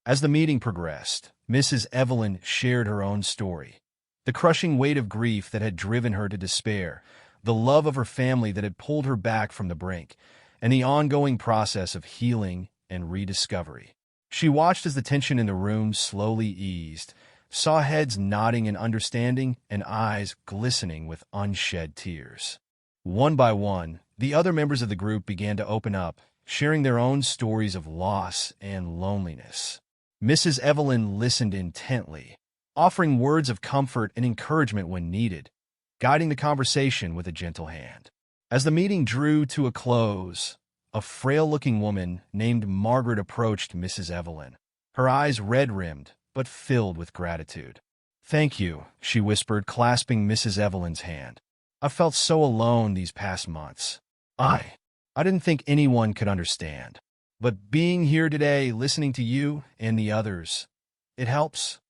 As the meeting progressed, Mrs. Evelyn shared her own story. The crushing weight of grief that had driven her to despair, the love of her family that had pulled her back from the brink, and the ongoing process of healing and rediscovery. She watched as the tension in the room slowly eased, saw heads nodding in understanding and eyes glistening with unshed tears. One by one, the other members of the group began to open up, sharing their own stories of loss and loneliness. Mrs. Evelyn listened intently, offering words of comfort and encouragement when needed, guiding the conversation with a gentle hand. As the meeting drew to a close, a frail-looking woman named Margaret approached Mrs. Evelyn, her eyes red-rimmed but filled with gratitude. "Thank you," she whispered, clasping Mrs. Evelyn's hand. "I've felt so alone these past months. I didn't think anyone could understand. But being here today, listening to you and the others, it helps."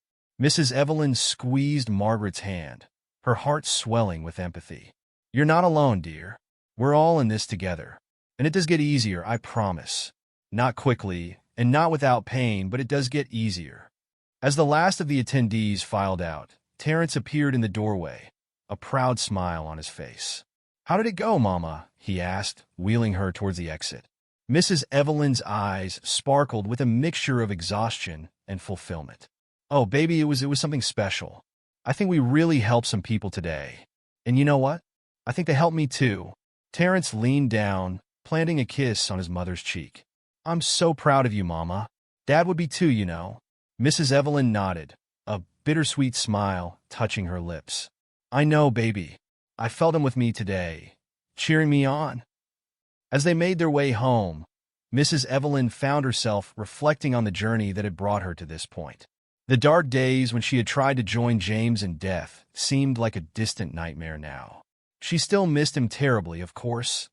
Mrs. Evelyn squeezed Margaret's hand, her heart swelling with empathy. "You're not alone, dear. We're all in this together. And it does get easier, I promise. Not quickly, and not without pain, but it does get easier." As the last of the attendees filed out, Terrence appeared in the doorway, a proud smile on his face. "How did it go, Mama?" he asked, wheeling her towards the exit. Mrs. Evelyn's eyes sparkled with a mixture of exhaustion and fulfillment. "Oh, baby, it was something special. I think we really helped some people today. And you know what? I think they helped me too." Terrence leaned down, planting a kiss on his mother's cheek. "I'm so proud of you, Mama. Dad would be too, you know." Mrs. Evelyn nodded, a bittersweet smile touching her lips. "I know, baby. I felt him with me today, cheering me on." As they made their way home, Mrs. Evelyn found herself reflecting on the journey that had brought her to this point. The dark days when she had tried to join James in death seemed like a distant nightmare now. She still missed him terribly, of course.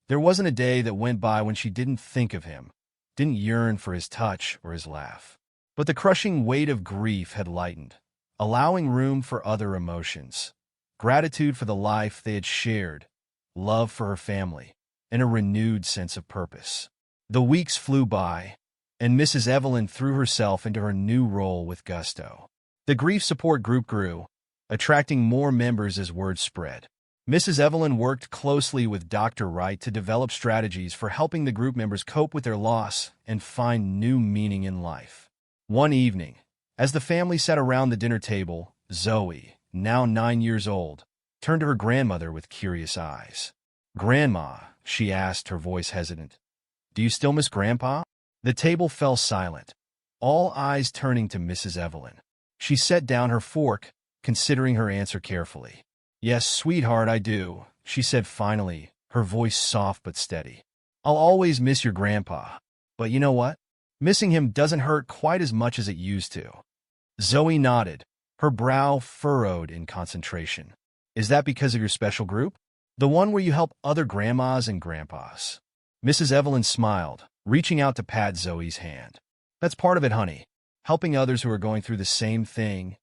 There wasn't a day that went by when she didn't think of him, didn't yearn for his touch or his laugh. But the crushing weight of grief had lightened, allowing room for other emotions. Gratitude for the life they had shared, love for her family, and a renewed sense of purpose. The weeks flew by, and Mrs. Evelyn threw herself into her new role with gusto. The grief support group grew, attracting more members as word spread. Mrs. Evelyn worked closely with Dr. Wright to develop strategies for helping the group members cope with their loss and find new meaning in life. One evening, as the family sat around the dinner table, Zoe, now 9 years old, turned to her grandmother with curious eyes. "Grandma," she asked, her voice hesitant, "do you still miss Grandpa?" The table fell silent, all eyes turning to Mrs. Evelyn. She set down her fork, considering her answer carefully. "Yes, sweetheart, I do," she said finally, her voice soft but steady. "I'll always miss your grandpa. But you know what? Missing him doesn't hurt quite as much as it used to." Zoe nodded, her brow furrowed in concentration. "Is that because of your special group? The one where you help other grandmas and grandpas?" Mrs. Evelyn smiled, reaching out to pat Zoe's hand. "That's part of it, honey. Helping others who are going through the same thing.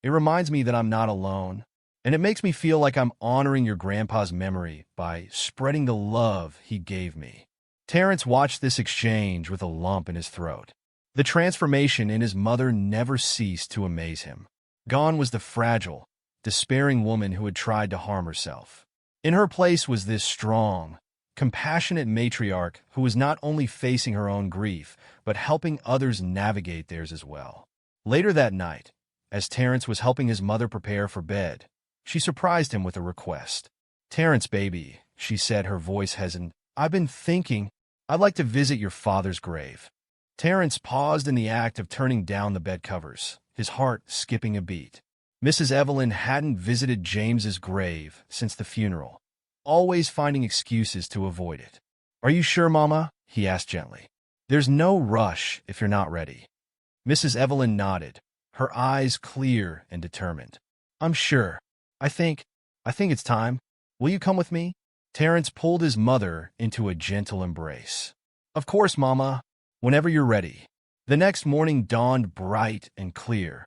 It reminds me that I'm not alone. And it makes me feel like I'm honoring your grandpa's memory by spreading the love he gave me." Terrence watched this exchange with a lump in his throat. The transformation in his mother never ceased to amaze him. Gone was the fragile, despairing woman who had tried to harm herself. In her place was this strong, compassionate matriarch who was not only facing her own grief, but helping others navigate theirs as well. Later that night, as Terrence was helping his mother prepare for bed, she surprised him with a request. "Terrence, baby," she said, her voice hesitant, "I've been thinking I'd like to visit your father's grave." Terrence paused in the act of turning down the bed covers, his heart skipping a beat. Mrs. Evelyn hadn't visited James's grave since the funeral, always finding excuses to avoid it. "Are you sure, Mama?" he asked gently. "There's no rush if you're not ready." Mrs. Evelyn nodded, her eyes clear and determined. "I'm sure. I think it's time. Will you come with me?" Terrence pulled his mother into a gentle embrace. "Of course, Mama. Whenever you're ready." The next morning dawned bright and clear,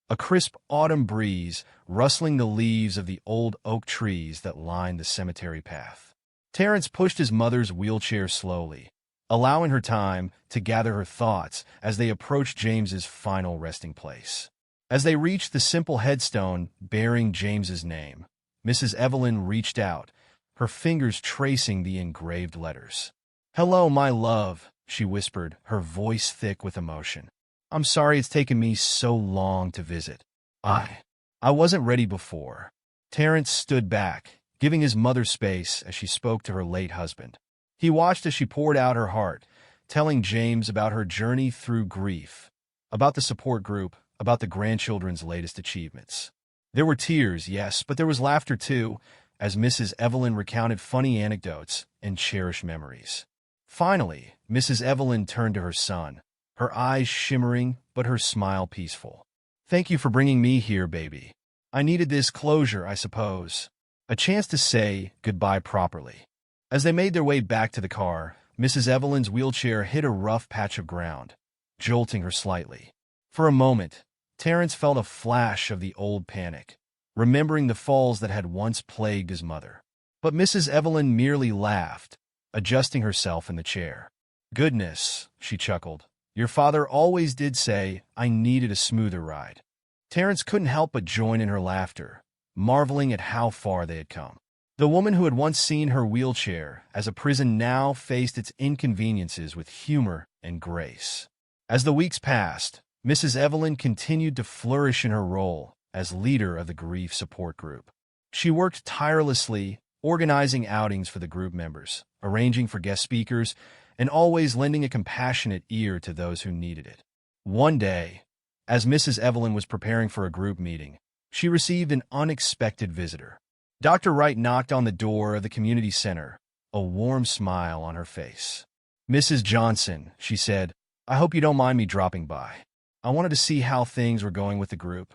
a crisp autumn breeze rustling the leaves of the old oak trees that lined the cemetery path. Terrence pushed his mother's wheelchair slowly, allowing her time to gather her thoughts as they approached James's final resting place. As they reached the simple headstone bearing James's name, Mrs. Evelyn reached out, her fingers tracing the engraved letters. "Hello, my love," she whispered, her voice thick with emotion. "I'm sorry it's taken me so long to visit. I wasn't ready before." Terrence stood back, giving his mother space as she spoke to her late husband. He watched as she poured out her heart, telling James about her journey through grief, about the support group, about the grandchildren's latest achievements. There were tears, yes, but there was laughter too, as Mrs. Evelyn recounted funny anecdotes and cherished memories. Finally, Mrs. Evelyn turned to her son, her eyes shimmering but her smile peaceful. "Thank you for bringing me here, baby. I needed this closure, I suppose. A chance to say goodbye properly." As they made their way back to the car, Mrs. Evelyn's wheelchair hit a rough patch of ground, jolting her slightly. For a moment, Terrence felt a flash of the old panic, remembering the falls that had once plagued his mother. But Mrs. Evelyn merely laughed, adjusting herself in the chair. "Goodness," she chuckled. "Your father always did say I needed a smoother ride." Terrence couldn't help but join in her laughter, marveling at how far they had come. The woman who had once seen her wheelchair as a prison now faced its inconveniences with humor and grace. As the weeks passed, Mrs. Evelyn continued to flourish in her role as leader of the grief support group. She worked tirelessly, organizing outings for the group members, arranging for guest speakers, and always lending a compassionate ear to those who needed it. One day, as Mrs. Evelyn was preparing for a group meeting, she received an unexpected visitor. Dr. Wright knocked on the door of the community center, a warm smile on her face. "Mrs. Johnson," she said, "I hope you don't mind me dropping by. I wanted to see how things were going with the group."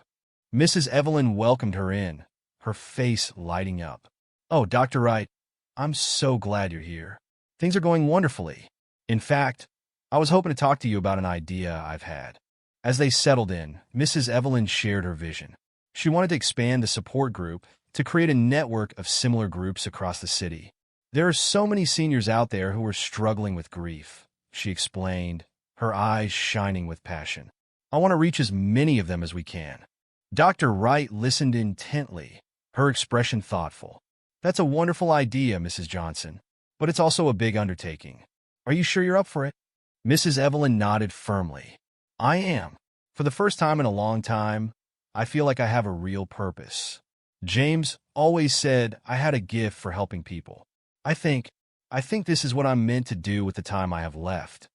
Mrs. Evelyn welcomed her in, her face lighting up. "Oh, Dr. Wright, I'm so glad you're here. Things are going wonderfully. In fact, I was hoping to talk to you about an idea I've had." As they settled in, Mrs. Evelyn shared her vision. She wanted to expand the support group to create a network of similar groups across the city. "There are so many seniors out there who are struggling with grief," she explained, her eyes shining with passion. "I want to reach as many of them as we can." Dr. Wright listened intently, her expression thoughtful. "That's a wonderful idea, Mrs. Johnson, but it's also a big undertaking. Are you sure you're up for it?" Mrs. Evelyn nodded firmly. "I am. For the first time in a long time, I feel like I have a real purpose. James always said I had a gift for helping people. I think this is what I'm meant to do with the time I have left."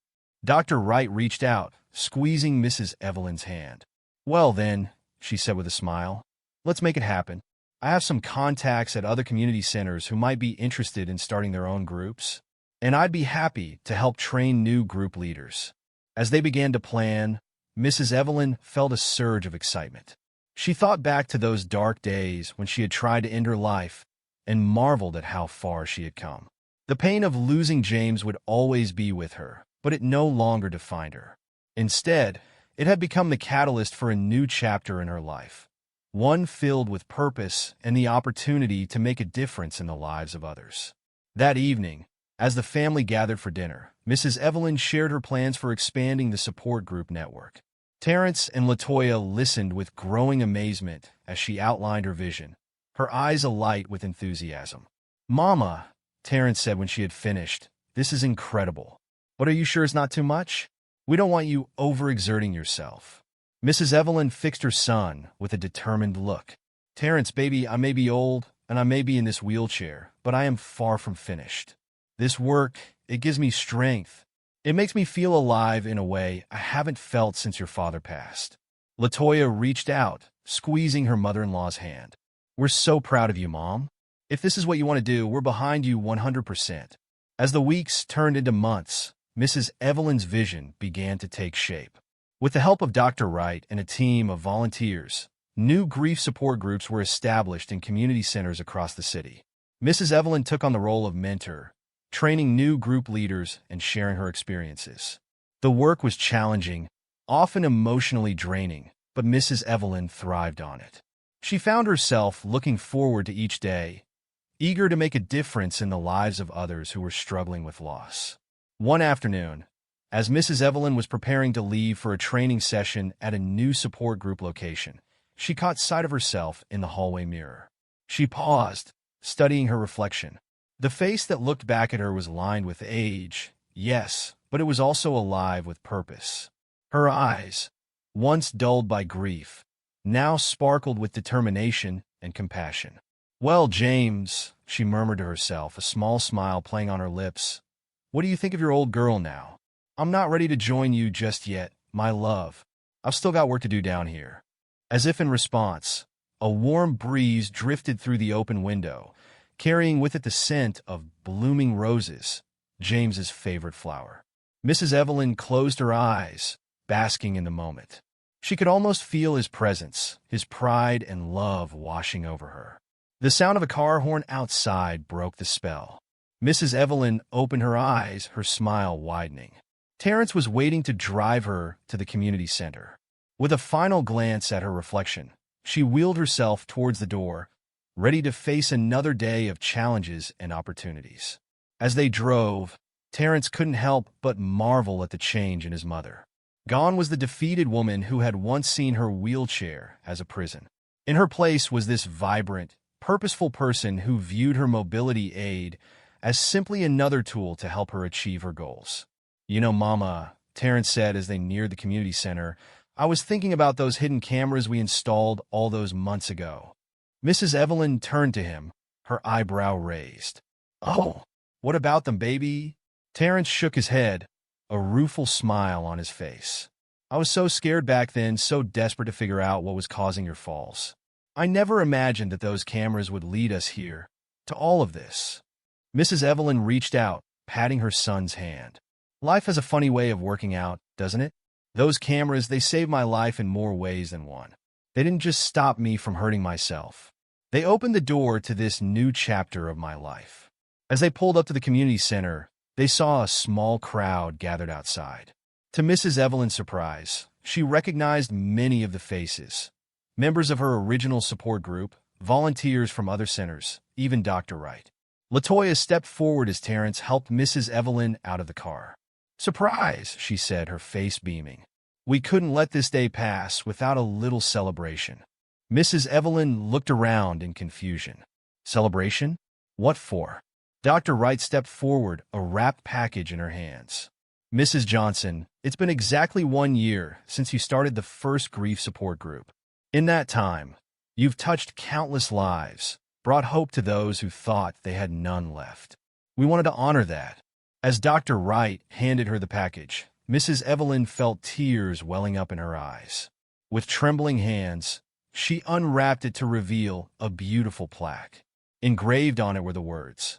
Dr. Wright reached out, squeezing Mrs. Evelyn's hand. "Well then, she said with a smile. "Let's make it happen. I have some contacts at other community centers who might be interested in starting their own groups, and I'd be happy to help train new group leaders." As they began to plan, Mrs. Evelyn felt a surge of excitement. She thought back to those dark days when she had tried to end her life and marveled at how far she had come. The pain of losing James would always be with her, but it no longer defined her. Instead, it had become the catalyst for a new chapter in her life, one filled with purpose and the opportunity to make a difference in the lives of others. That evening, as the family gathered for dinner, Mrs. Evelyn shared her plans for expanding the support group network. Terrence and LaToya listened with growing amazement as she outlined her vision, her eyes alight with enthusiasm. "Mama," Terrence said when she had finished, "this is incredible. But are you sure it's not too much? We don't want you overexerting yourself." Mrs. Evelyn fixed her son with a determined look. "Terrence, baby, I may be old and I may be in this wheelchair, but I am far from finished. This work, it gives me strength. It makes me feel alive in a way I haven't felt since your father passed." LaToya reached out, squeezing her mother-in-law's hand. "We're so proud of you, Mom. If this is what you want to do, we're behind you 100%. As the weeks turned into months, Mrs. Evelyn's vision began to take shape. With the help of Dr. Wright and a team of volunteers, new grief support groups were established in community centers across the city. Mrs. Evelyn took on the role of mentor, training new group leaders and sharing her experiences. The work was challenging, often emotionally draining, but Mrs. Evelyn thrived on it. She found herself looking forward to each day, eager to make a difference in the lives of others who were struggling with loss. One afternoon, as Mrs. Evelyn was preparing to leave for a training session at a new support group location, she caught sight of herself in the hallway mirror. She paused, studying her reflection. The face that looked back at her was lined with age, yes, but it was also alive with purpose. Her eyes, once dulled by grief, now sparkled with determination and compassion. "Well, James," she murmured to herself, a small smile playing on her lips, "what do you think of your old girl now? I'm not ready to join you just yet, my love. I've still got work to do down here." As if in response, a warm breeze drifted through the open window, carrying with it the scent of blooming roses, James's favorite flower. Mrs. Evelyn closed her eyes, basking in the moment. She could almost feel his presence, his pride and love washing over her. The sound of a car horn outside broke the spell. Mrs. Evelyn opened her eyes, her smile widening. Terrence was waiting to drive her to the community center. With a final glance at her reflection, she wheeled herself towards the door, ready to face another day of challenges and opportunities. As they drove, Terrence couldn't help but marvel at the change in his mother. Gone was the defeated woman who had once seen her wheelchair as a prison. In her place was this vibrant, purposeful person who viewed her mobility aid as simply another tool to help her achieve her goals. "You know, Mama," Terrence said as they neared the community center, "I was thinking about those hidden cameras we installed all those months ago." Mrs. Evelyn turned to him, her eyebrow raised. "Oh, what about them, baby?" Terrence shook his head, a rueful smile on his face. "I was so scared back then, so desperate to figure out what was causing your falls. I never imagined that those cameras would lead us here, to all of this." Mrs. Evelyn reached out, patting her son's hand. "Life has a funny way of working out, doesn't it? Those cameras, they saved my life in more ways than one. They didn't just stop me from hurting myself. They opened the door to this new chapter of my life." As they pulled up to the community center, they saw a small crowd gathered outside. To Mrs. Evelyn's surprise, she recognized many of the faces. Members of her original support group, volunteers from other centers, even Dr. Wright. LaToya stepped forward as Terrence helped Mrs. Evelyn out of the car. "Surprise," she said, her face beaming. "We couldn't let this day pass without a little celebration." Mrs. Evelyn looked around in confusion. "Celebration? What for?" Dr. Wright stepped forward, a wrapped package in her hands. "Mrs. Johnson, it's been exactly 1 year since you started the first grief support group. In that time, you've touched countless lives, brought hope to those who thought they had none left. We wanted to honor that." As Dr. Wright handed her the package, Mrs. Evelyn felt tears welling up in her eyes. With trembling hands, She unwrapped it to reveal a beautiful plaque. Engraved on it were the words,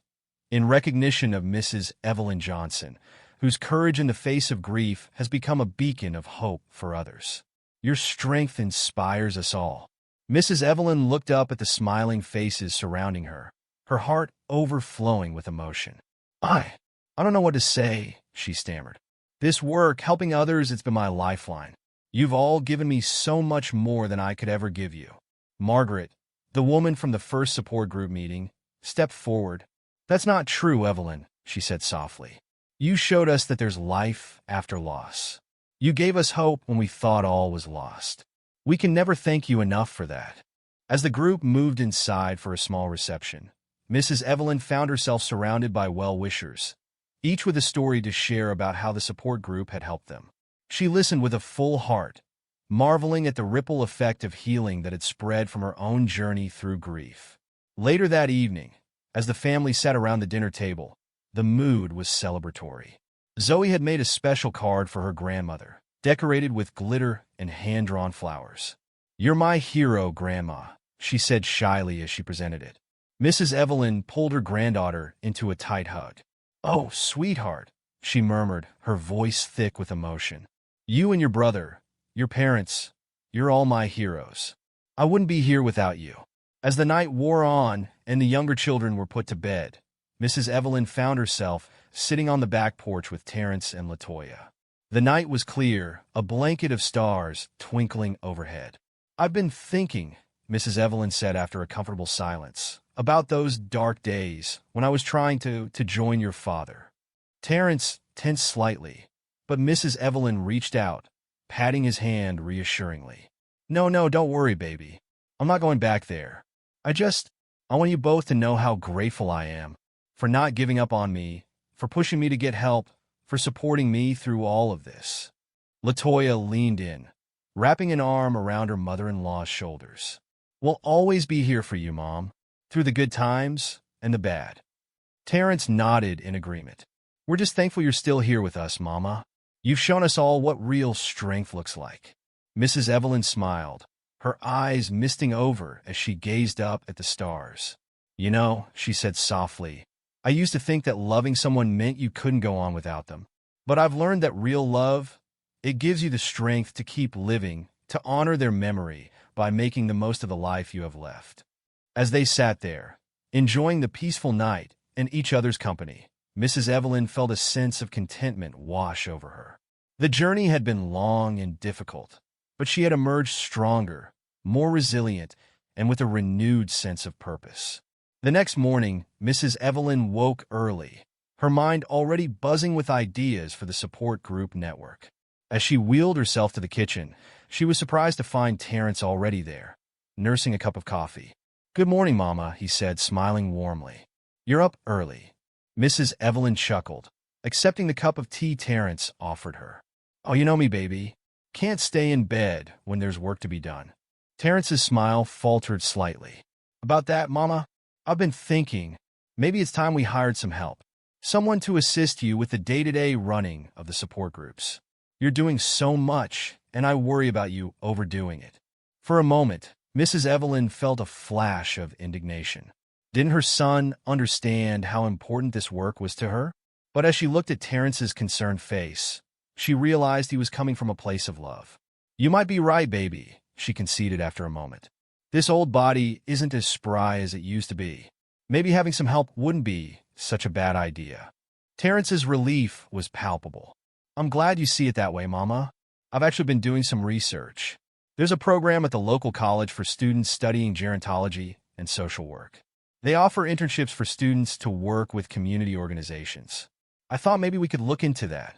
"In recognition of Mrs. Evelyn Johnson, whose courage in the face of grief has become a beacon of hope for others. Your strength inspires us all." Mrs. Evelyn looked up at the smiling faces surrounding her, her heart overflowing with emotion. I don't know what to say," she stammered. "This work, helping others, it's been my lifeline. You've all given me so much more than I could ever give you." Margaret, the woman from the first support group meeting, stepped forward. "That's not true, Evelyn," she said softly. "You showed us that there's life after loss. You gave us hope when we thought all was lost. We can never thank you enough for that." As the group moved inside for a small reception, Mrs. Evelyn found herself surrounded by well-wishers, each with a story to share about how the support group had helped them. She listened with a full heart, marveling at the ripple effect of healing that had spread from her own journey through grief. Later that evening, as the family sat around the dinner table, the mood was celebratory. Zoe had made a special card for her grandmother, decorated with glitter and hand-drawn flowers. "You're my hero, Grandma," she said shyly as she presented it. Mrs. Evelyn pulled her granddaughter into a tight hug. "Oh, sweetheart," she murmured, her voice thick with emotion. "You and your brother, your parents, you're all my heroes. I wouldn't be here without you." As the night wore on and the younger children were put to bed, Mrs. Evelyn found herself sitting on the back porch with Terrence and Latoya. The night was clear, a blanket of stars twinkling overhead. "I've been thinking," Mrs. Evelyn said after a comfortable silence, "about those dark days when I was trying to join your father." Terrence tensed slightly, but Mrs. Evelyn reached out, patting his hand reassuringly. No, don't worry, baby. I'm not going back there. I want you both to know how grateful I am for not giving up on me, for pushing me to get help, for supporting me through all of this." Latoya leaned in, wrapping an arm around her mother-in-law's shoulders. "We'll always be here for you, Mom, through the good times and the bad." Terrence nodded in agreement. "We're just thankful you're still here with us, Mama. You've shown us all what real strength looks like." Mrs. Evelyn smiled, her eyes misting over as she gazed up at the stars. "You know," she said softly, "I used to think that loving someone meant you couldn't go on without them. But I've learned that real love, it gives you the strength to keep living, to honor their memory by making the most of the life you have left." As they sat there, enjoying the peaceful night and each other's company, Mrs. Evelyn felt a sense of contentment wash over her. The journey had been long and difficult, but she had emerged stronger, more resilient, and with a renewed sense of purpose. The next morning, Mrs. Evelyn woke early, her mind already buzzing with ideas for the support group network. As she wheeled herself to the kitchen, she was surprised to find Terrence already there, nursing a cup of coffee. "Good morning, Mama," he said, smiling warmly. "You're up early." Mrs. Evelyn chuckled, accepting the cup of tea Terrence offered her. "Oh, you know me, baby. Can't stay in bed when there's work to be done." Terrence's smile faltered slightly. "About that, Mama, I've been thinking, maybe it's time we hired some help. Someone to assist you with the day-to-day running of the support groups. You're doing so much, and I worry about you overdoing it." For a moment, Mrs. Evelyn felt a flash of indignation. Didn't her son understand how important this work was to her? But as she looked at Terrence's concerned face, she realized he was coming from a place of love. "You might be right, baby," she conceded after a moment. "This old body isn't as spry as it used to be. Maybe having some help wouldn't be such a bad idea." Terrence's relief was palpable. "I'm glad you see it that way, Mama. I've actually been doing some research. There's a program at the local college for students studying gerontology and social work. They offer internships for students to work with community organizations. I thought maybe we could look into that."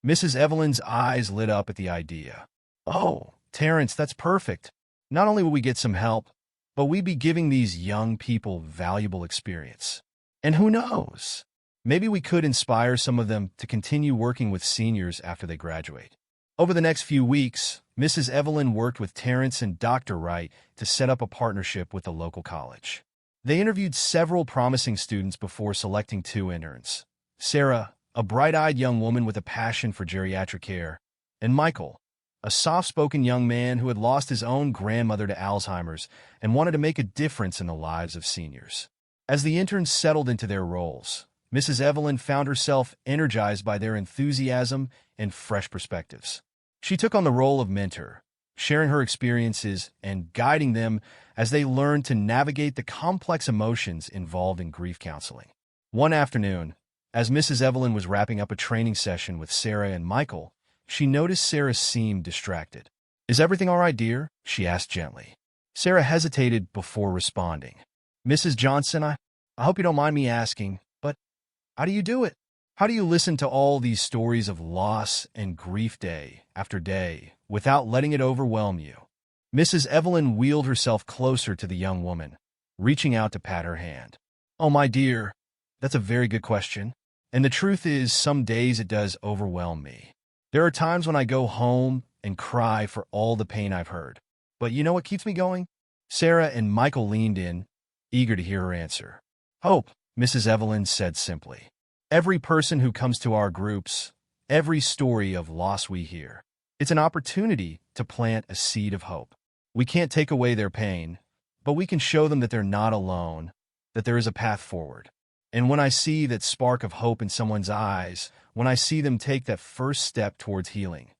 Mrs. Evelyn's eyes lit up at the idea. "Oh, Terrence, that's perfect. Not only will we get some help, but we'd be giving these young people valuable experience. And who knows? Maybe we could inspire some of them to continue working with seniors after they graduate." Over the next few weeks, Mrs. Evelyn worked with Terrence and Dr. Wright to set up a partnership with the local college. They interviewed several promising students before selecting 2 interns: Sarah, a bright-eyed young woman with a passion for geriatric care, and Michael, a soft-spoken young man who had lost his own grandmother to Alzheimer's and wanted to make a difference in the lives of seniors. As the interns settled into their roles, Mrs. Evelyn found herself energized by their enthusiasm and fresh perspectives. She took on the role of mentor, sharing her experiences and guiding them as they learned to navigate the complex emotions involved in grief counseling. One afternoon, as Mrs. Evelyn was wrapping up a training session with Sarah and Michael, she noticed Sarah seemed distracted. "Is everything all right, dear?" she asked gently. Sarah hesitated before responding. "Mrs. Johnson, I hope you don't mind me asking, but how do you do it? How do you listen to all these stories of loss and grief day after day without letting it overwhelm you?" Mrs. Evelyn wheeled herself closer to the young woman, reaching out to pat her hand. "Oh, my dear, that's a very good question. And the truth is, some days it does overwhelm me. There are times when I go home and cry for all the pain I've heard. But you know what keeps me going?" Sarah and Michael leaned in, eager to hear her answer. "Hope," Mrs. Evelyn said simply. "Every person who comes to our groups, every story of loss we hear, it's an opportunity to plant a seed of hope. We can't take away their pain, but we can show them that they're not alone, that there is a path forward. And when I see that spark of hope in someone's eyes, when I see them take that first step towards healing,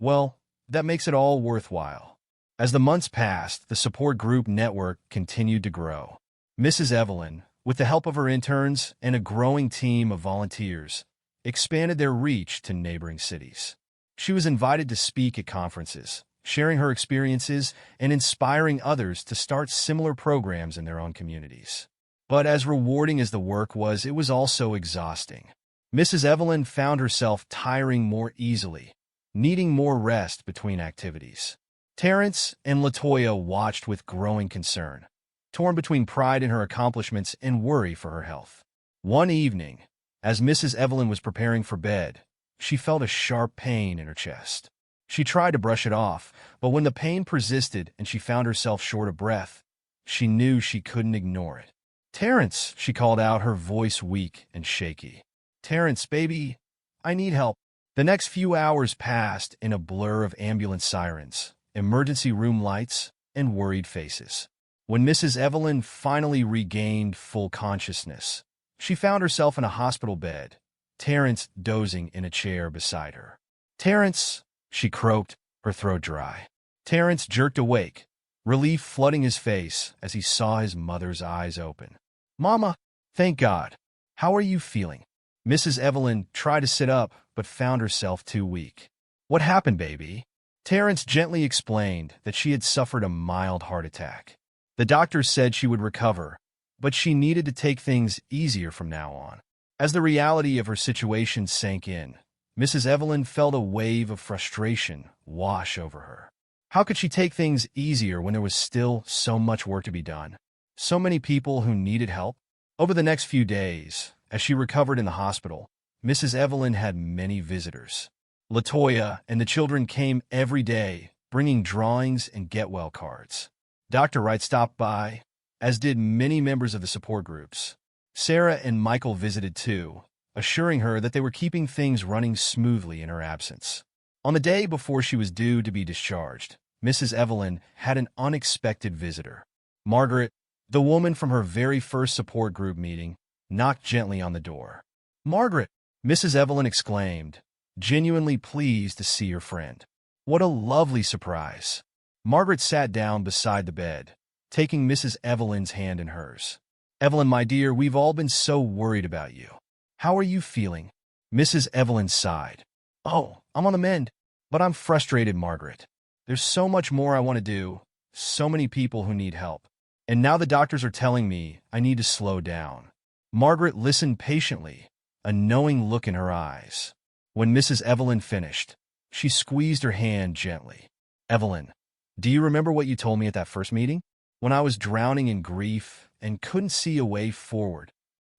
well, that makes it all worthwhile." As the months passed, the support group network continued to grow. Mrs. Evelyn, with the help of her interns and a growing team of volunteers, expanded their reach to neighboring cities. She was invited to speak at conferences, sharing her experiences and inspiring others to start similar programs in their own communities. But as rewarding as the work was, it was also exhausting. Mrs. Evelyn found herself tiring more easily, needing more rest between activities. Terrence and LaToya watched with growing concern, torn between pride in her accomplishments and worry for her health. One evening, as Mrs. Evelyn was preparing for bed, she felt a sharp pain in her chest. She tried to brush it off, but when the pain persisted and she found herself short of breath, she knew she couldn't ignore it. "Terrence," she called out, her voice weak and shaky. "Terrence, baby, I need help." The next few hours passed in a blur of ambulance sirens, emergency room lights, and worried faces. When Mrs. Evelyn finally regained full consciousness, she found herself in a hospital bed, Terrence dozing in a chair beside her. "Terrence," she croaked, her throat dry. Terrence jerked awake, relief flooding his face as he saw his mother's eyes open. "Mama, thank God. How are you feeling?" Mrs. Evelyn tried to sit up, but found herself too weak. "What happened, baby?" Terrence gently explained that she had suffered a mild heart attack. The doctor said she would recover, but she needed to take things easier from now on. As the reality of her situation sank in, Mrs. Evelyn felt a wave of frustration wash over her. How could she take things easier when there was still so much work to be done? So many people who needed help? Over the next few days, as she recovered in the hospital, Mrs. Evelyn had many visitors. LaToya and the children came every day, bringing drawings and get-well cards. Dr. Wright stopped by, as did many members of the support groups. Sarah and Michael visited too, assuring her that they were keeping things running smoothly in her absence. On the day before she was due to be discharged, Mrs. Evelyn had an unexpected visitor. Margaret, the woman from her very first support group meeting, knocked gently on the door. "Margaret!" Mrs. Evelyn exclaimed, genuinely pleased to see her friend. "What a lovely surprise." Margaret sat down beside the bed, taking Mrs. Evelyn's hand in hers. "Evelyn, my dear, we've all been so worried about you. How are you feeling?" Mrs. Evelyn sighed. "Oh, I'm on the mend, but I'm frustrated, Margaret. There's so much more I want to do, so many people who need help. And now the doctors are telling me I need to slow down." Margaret listened patiently, a knowing look in her eyes. When Mrs. Evelyn finished, she squeezed her hand gently. "Evelyn, do you remember what you told me at that first meeting? When I was drowning in grief and couldn't see a way forward?"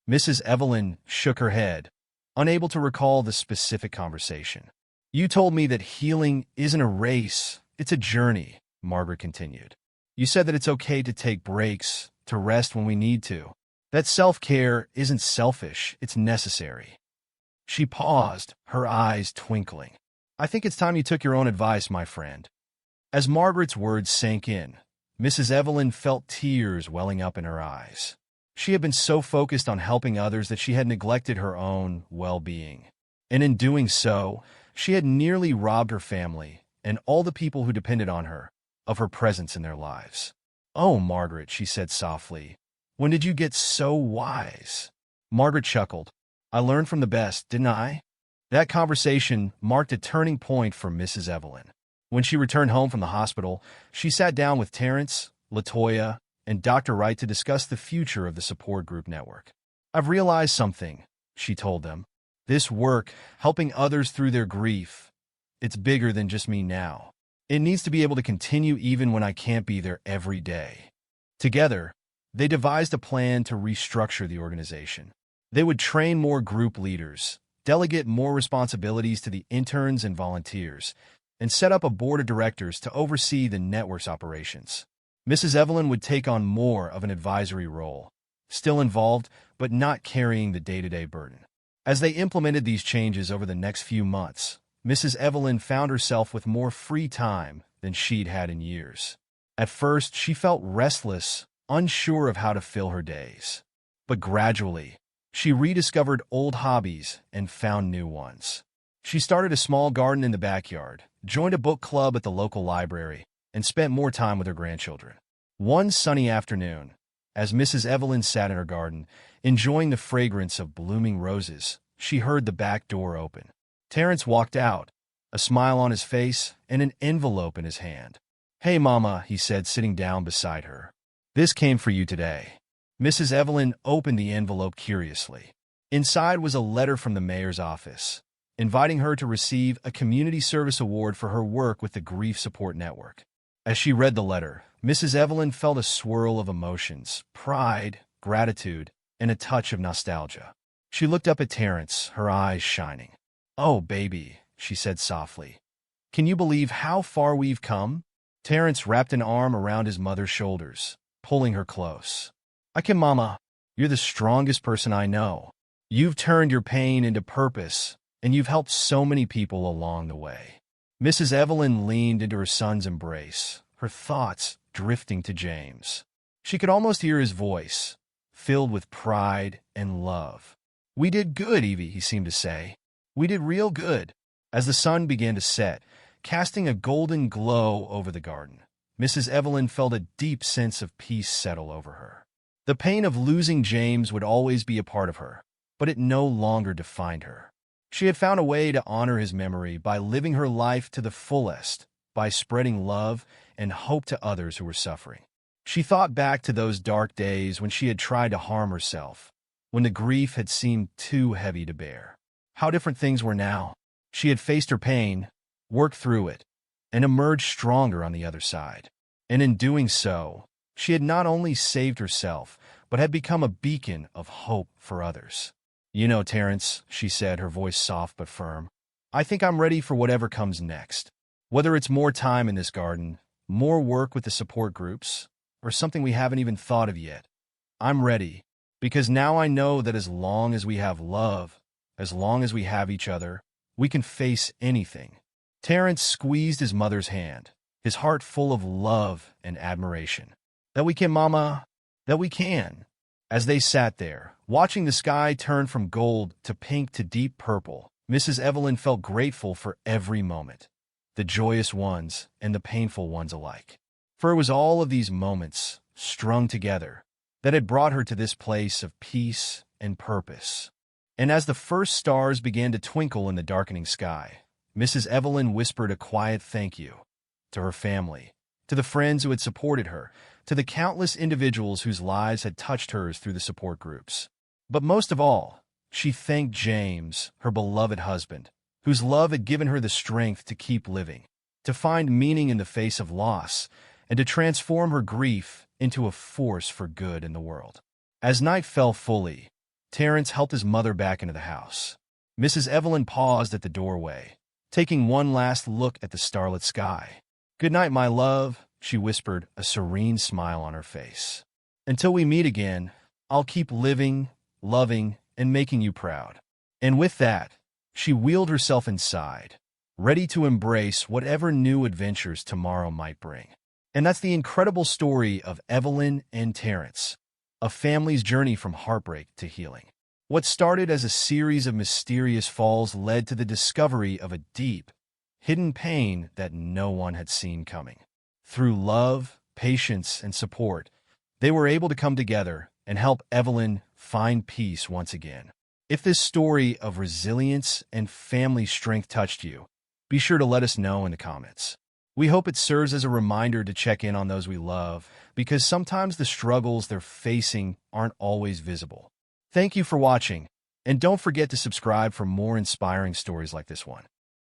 Mrs. Evelyn shook her head, unable to recall the specific conversation. "You told me that healing isn't a race, it's a journey," Margaret continued. "You said that it's okay to take breaks, to rest when we need to. That self-care isn't selfish, it's necessary." She paused, her eyes twinkling. I think it's time you took your own advice, my friend." As Margaret's words sank in, Mrs. Evelyn felt tears welling up in her eyes. She had been so focused on helping others that she had neglected her own well-being. And in doing so, she had nearly robbed her family, and all the people who depended on her, of her presence in their lives. "Oh, Margaret," she said softly, "when did you get so wise?" Margaret chuckled. "I learned from the best, didn't I?" That conversation marked a turning point for Mrs. Evelyn. When she returned home from the hospital, she sat down with Terrence, Latoya, and Dr. Wright to discuss the future of the support group network. "I've realized something," she told them. "This work, helping others through their grief, it's bigger than just me now. It needs to be able to continue even when I can't be there every day." Together, they devised a plan to restructure the organization. They would train more group leaders, delegate more responsibilities to the interns and volunteers, and set up a board of directors to oversee the network's operations. Mrs. Evelyn would take on more of an advisory role, still involved but not carrying the day-to-day burden. As they implemented these changes over the next few months, Mrs. Evelyn found herself with more free time than she'd had in years. At first, she felt restless, unsure of how to fill her days. But gradually, she rediscovered old hobbies and found new ones. She started a small garden in the backyard, joined a book club at the local library, and spent more time with her grandchildren. One sunny afternoon, as Mrs. Evelyn sat in her garden, enjoying the fragrance of blooming roses, she heard the back door open. Terrence walked out, a smile on his face and an envelope in his hand. "Hey, Mama," he said, sitting down beside her. "This came for you today." Mrs. Evelyn opened the envelope curiously. Inside was a letter from the mayor's office, inviting her to receive a community service award for her work with the Grief Support Network. As she read the letter, Mrs. Evelyn felt a swirl of emotions: pride, gratitude, and a touch of nostalgia. She looked up at Terrence, her eyes shining. "Oh, baby," she said softly. "Can you believe how far we've come?" Terrence wrapped an arm around his mother's shoulders, pulling her close. "I can, Mama. You're the strongest person I know. You've turned your pain into purpose, and you've helped so many people along the way." Mrs. Evelyn leaned into her son's embrace, her thoughts drifting to James. She could almost hear his voice, filled with pride and love. "We did good, Evie," he seemed to say. "We did real good." As the sun began to set, casting a golden glow over the garden, Mrs. Evelyn felt a deep sense of peace settle over her. The pain of losing James would always be a part of her, but it no longer defined her. She had found a way to honor his memory by living her life to the fullest, by spreading love and hope to others who were suffering. She thought back to those dark days when she had tried to harm herself, when the grief had seemed too heavy to bear. How different things were now. She had faced her pain, worked through it, and emerged stronger on the other side. And in doing so, she had not only saved herself, but had become a beacon of hope for others. "You know, Terrence," she said, her voice soft but firm, "I think I'm ready for whatever comes next. Whether it's more time in this garden, more work with the support groups, or something we haven't even thought of yet. I'm ready, because now I know that as long as we have love, as long as we have each other, we can face anything." Terrence squeezed his mother's hand, his heart full of love and admiration. "That we can, Mama, that we can." As they sat there, watching the sky turn from gold to pink to deep purple, Mrs. Evelyn felt grateful for every moment, the joyous ones and the painful ones alike. For it was all of these moments, strung together, that had brought her to this place of peace and purpose. And as the first stars began to twinkle in the darkening sky, Mrs. Evelyn whispered a quiet thank you to her family, to the friends who had supported her, to the countless individuals whose lives had touched hers through the support groups. But most of all, she thanked James, her beloved husband, whose love had given her the strength to keep living, to find meaning in the face of loss, and to transform her grief into a force for good in the world. As night fell fully, Terrence helped his mother back into the house. Mrs. Evelyn paused at the doorway, taking one last look at the starlit sky. "Good night, my love," she whispered, a serene smile on her face. "Until we meet again, I'll keep living, loving, and making you proud." And with that, she wheeled herself inside, ready to embrace whatever new adventures tomorrow might bring. And that's the incredible story of Evelyn and Terrence, a family's journey from heartbreak to healing. What started as a series of mysterious falls led to the discovery of a deep, hidden pain that no one had seen coming. Through love, patience, and support, they were able to come together and help Evelyn find peace once again. If this story of resilience and family strength touched you, be sure to let us know in the comments. We hope it serves as a reminder to check in on those we love, because sometimes the struggles they're facing aren't always visible. Thank you for watching, and don't forget to subscribe for more inspiring stories like this one.